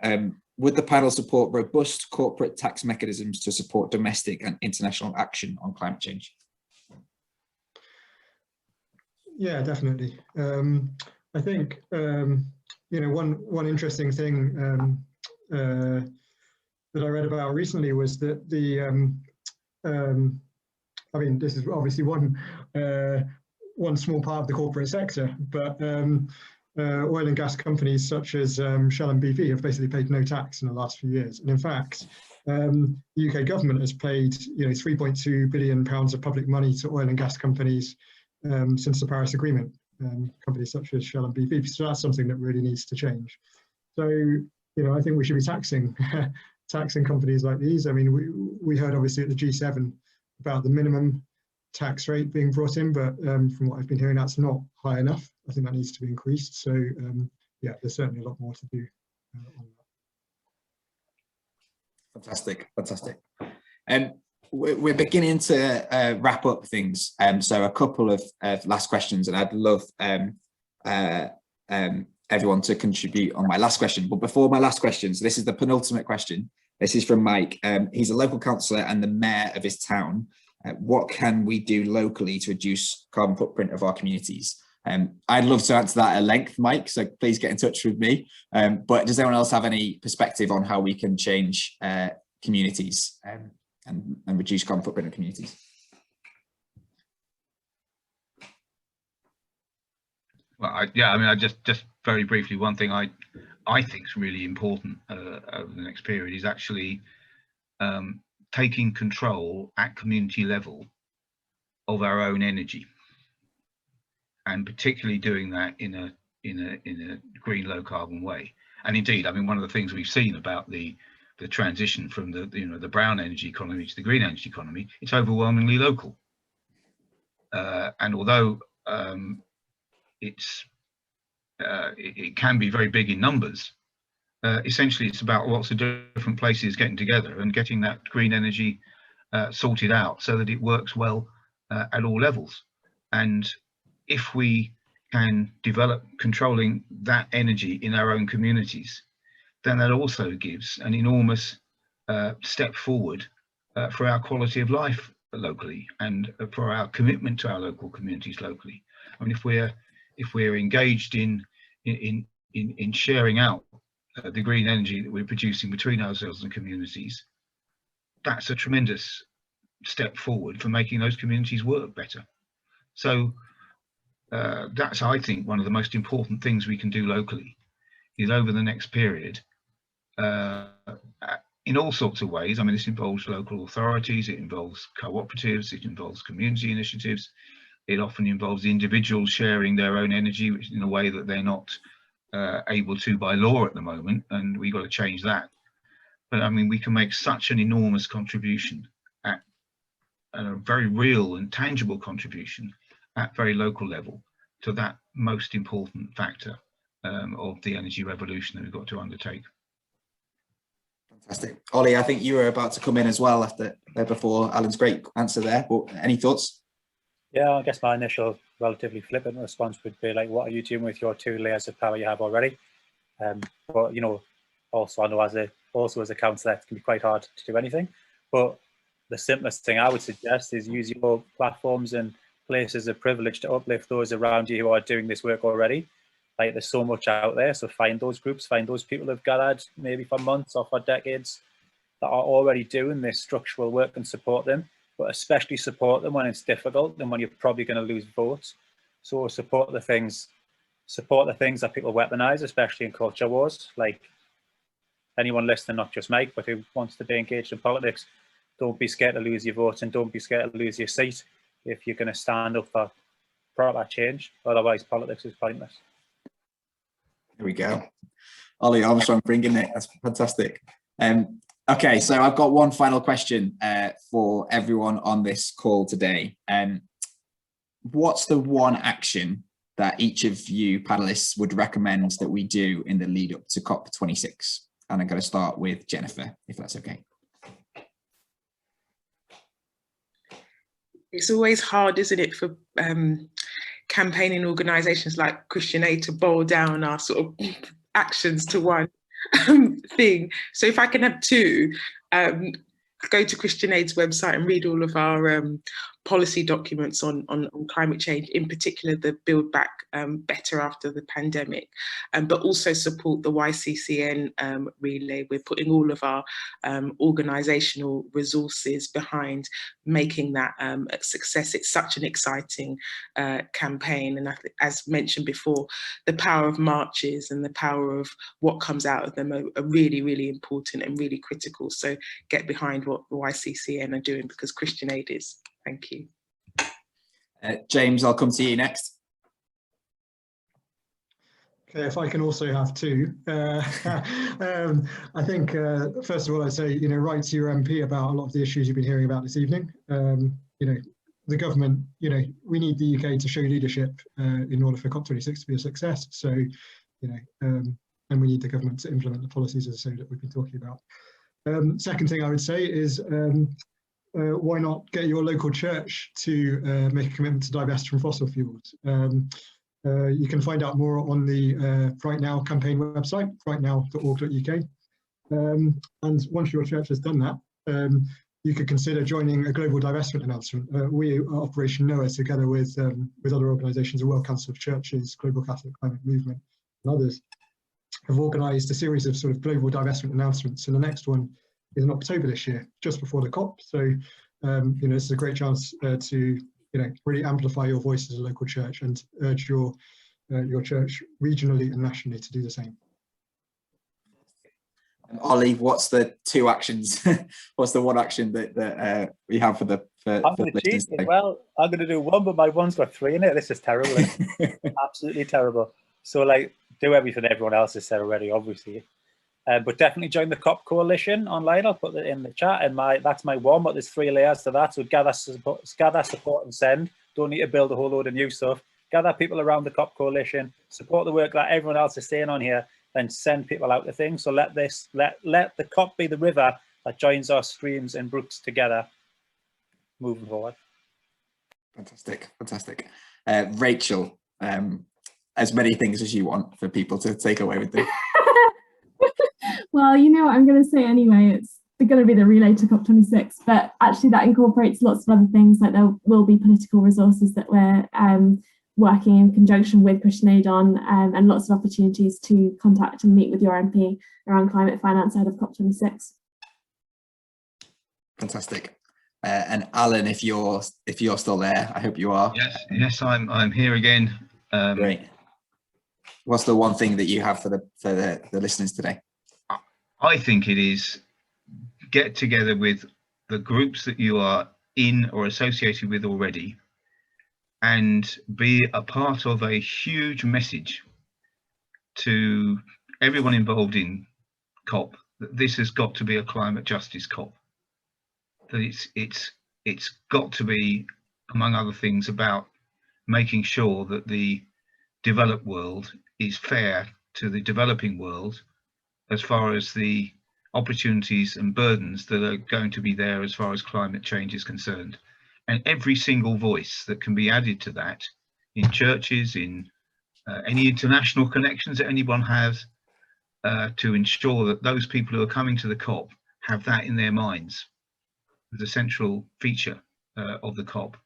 Would the panel support robust corporate tax mechanisms to support domestic and international action on climate change? Yeah, definitely. I think one interesting thing that I read about recently was that I mean, this is obviously one small part of the corporate sector, but oil and gas companies such as Shell and BP have basically paid no tax in the last few years. And in fact, the UK government has paid £3.2 billion of public money to oil and gas companies since the Paris Agreement, companies such as Shell and BP. So that's something that really needs to change. So, I think we should be taxing companies like these. I mean, we heard obviously at the G7 about the minimum tax rate being brought in, but from what I've been hearing, that's not high enough. I think that needs to be increased. So yeah, there's certainly a lot more to do on that. Fantastic. We're beginning to wrap up things. So a couple of last questions, and I'd love everyone to contribute on my last question. But before my last question, so this is the penultimate question. This is from Mike. He's a local councillor and the mayor of his town. What can we do locally to reduce carbon footprint of our communities? I'd love to answer that at length, Mike, so please get in touch with me. But does anyone else have any perspective on how we can change communities and reduce carbon footprint of communities? Well, I mean, just very briefly, one thing I think is really important over the next period is actually taking control at community level of our own energy, and particularly doing that in a green, low carbon way. And indeed, I mean, one of the things we've seen about the transition from the brown energy economy to the green energy economy, it's overwhelmingly local. And although it can be very big in numbers, essentially it's about lots of different places getting together and getting that green energy sorted out so that it works well at all levels. And if we can develop controlling that energy in our own communities, then that also gives an enormous step forward for our quality of life locally and for our commitment to our local communities locally. I mean, if we're engaged in sharing out the green energy that we're producing between ourselves and communities, that's a tremendous step forward for making those communities work better. So that's, I think, one of the most important things we can do locally is over the next period, in all sorts of ways. I mean, this involves local authorities, it involves cooperatives, it involves community initiatives, it often involves individuals sharing their own energy, which in a way that they're not able to by law at the moment, and we've got to change that. But I mean, we can make such an enormous contribution at a very real and tangible contribution at very local level to that most important factor of the energy revolution that we've got to undertake. Fantastic. Ollie, I think you were about to come in as well before Alan's great answer there. But any thoughts? Yeah, I guess my initial relatively flippant response would be like, what are you doing with your 2 layers of power you have already? But also I know as a councillor, it can be quite hard to do anything. But the simplest thing I would suggest is use your platforms and places of privilege to uplift those around you who are doing this work already. Like, there's so much out there, so find those groups, find those people who've gathered maybe for months or for decades that are already doing this structural work, and support them, but especially support them when it's difficult and when you're probably going to lose votes. So support the things that people weaponize, especially in culture wars. Like, anyone listening, not just Mike, but who wants to be engaged in politics, don't be scared to lose your votes, and don't be scared to lose your seat if you're going to stand up for proper change. Otherwise, politics is pointless. There we go. Olly Armstrong bringing it. That's fantastic. Okay, so I've got one final question for everyone on this call today. What's the one action that each of you panelists would recommend that we do in the lead up to COP26? And I'm going to start with Jennifer, if that's okay. It's always hard, isn't it, for campaigning organisations like Christian Aid to boil down our sort of actions to one thing. So if I can have two, go to Christian Aid's website and read all of our policy documents on climate change, in particular the Build Back Better after the pandemic, but also support the YCCN relay. We're putting all of our organisational resources behind making that a success. It's such an exciting campaign, and as mentioned before, the power of marches and the power of what comes out of them are really, really important and really critical. So get behind what the YCCN are doing, because Christian Aid is. Thank you. James, I'll come to you next. Okay, if I can also have two. I think, first of all, I'd say, write to your MP about a lot of the issues you've been hearing about this evening. The government, we need the UK to show leadership in order for COP26 to be a success. So, and we need the government to implement the policies, as I say, that we've been talking about. Second thing I would say is, why not get your local church to make a commitment to divest from fossil fuels? You can find out more on the Right Now campaign website, rightnow.org.uk. And once your church has done that, you could consider joining a global divestment announcement. We, Operation Noah, together with other organisations, the World Council of Churches, Global Catholic Climate Movement, and others, have organised a series of sort of global divestment announcements. And the next one is in October this year, just before the COP. So, this is a great chance to, really amplify your voice as a local church and urge your church regionally and nationally to do the same. And Olly, what's the two actions? What's the one action that we have for the listeners today? Well, I'm going to do one, but my one's got three in it. This is terrible. Absolutely terrible. So, do everything everyone else has said already, obviously. But definitely join the COP coalition online. I'll put it in the chat, and that's my one, but there's three layers to that. So gather support and send. Don't need to build a whole load of new stuff. Gather people around the COP coalition, support the work that everyone else is saying on here, then send people out to things. So let the COP be the river that joins our streams and brooks together moving forward. Fantastic. Rachel, as many things as you want for people to take away with them. Well, you know what I'm going to say anyway, it's going to be the relay to COP26, but actually that incorporates lots of other things, like there will be political resources that we're working in conjunction with Christian Aid on, and lots of opportunities to contact and meet with your MP around climate finance ahead of COP26. Fantastic. And Alan, if you're still there, I hope you are. Yes, I'm here again. Great. What's the one thing that you have for the listeners today? I think it is get together with the groups that you are in or associated with already, and be a part of a huge message to everyone involved in COP that this has got to be a climate justice COP. That it's got to be, among other things, about making sure that the developed world is fair to the developing world as far as the opportunities and burdens that are going to be there as far as climate change is concerned. And every single voice that can be added to that in churches, in any international connections that anyone has, to ensure that those people who are coming to the COP have that in their minds. as a central feature of the COP,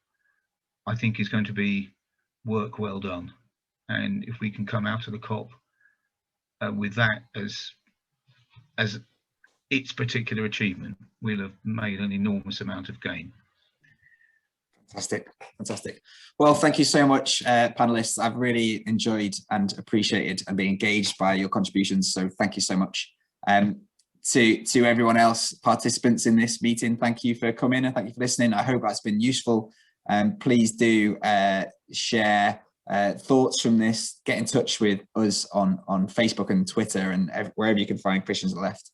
I think is going to be work well done. And if we can come out of the COP with that as its particular achievement, we'll have made an enormous amount of gain. Fantastic. Well, thank you so much, panelists. I've really enjoyed and appreciated and been engaged by your contributions. So thank you so much. To everyone else, participants in this meeting, thank you for coming and thank you for listening. I hope that's been useful. Please do share thoughts from this. Get in touch with us on Facebook and Twitter and wherever you can find Christians on the Left.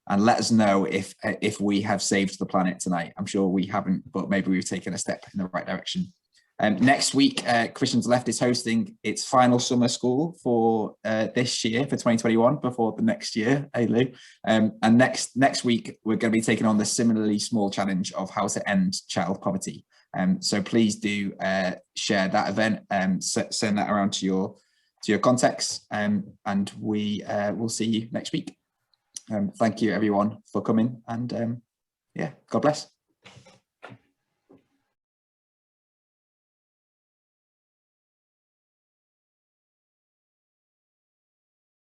And let us know if we have saved the planet tonight. I'm sure we haven't, but maybe we've taken a step in the right direction. Next week, Christians Left is hosting its final summer school for this year, for 2021, before the next year, hey Lou. And next week, we're going to be taking on the similarly small challenge of how to end child poverty. So please do share that event, send that around to your contacts, and we will see you next week. Thank you everyone for coming, and yeah, God bless.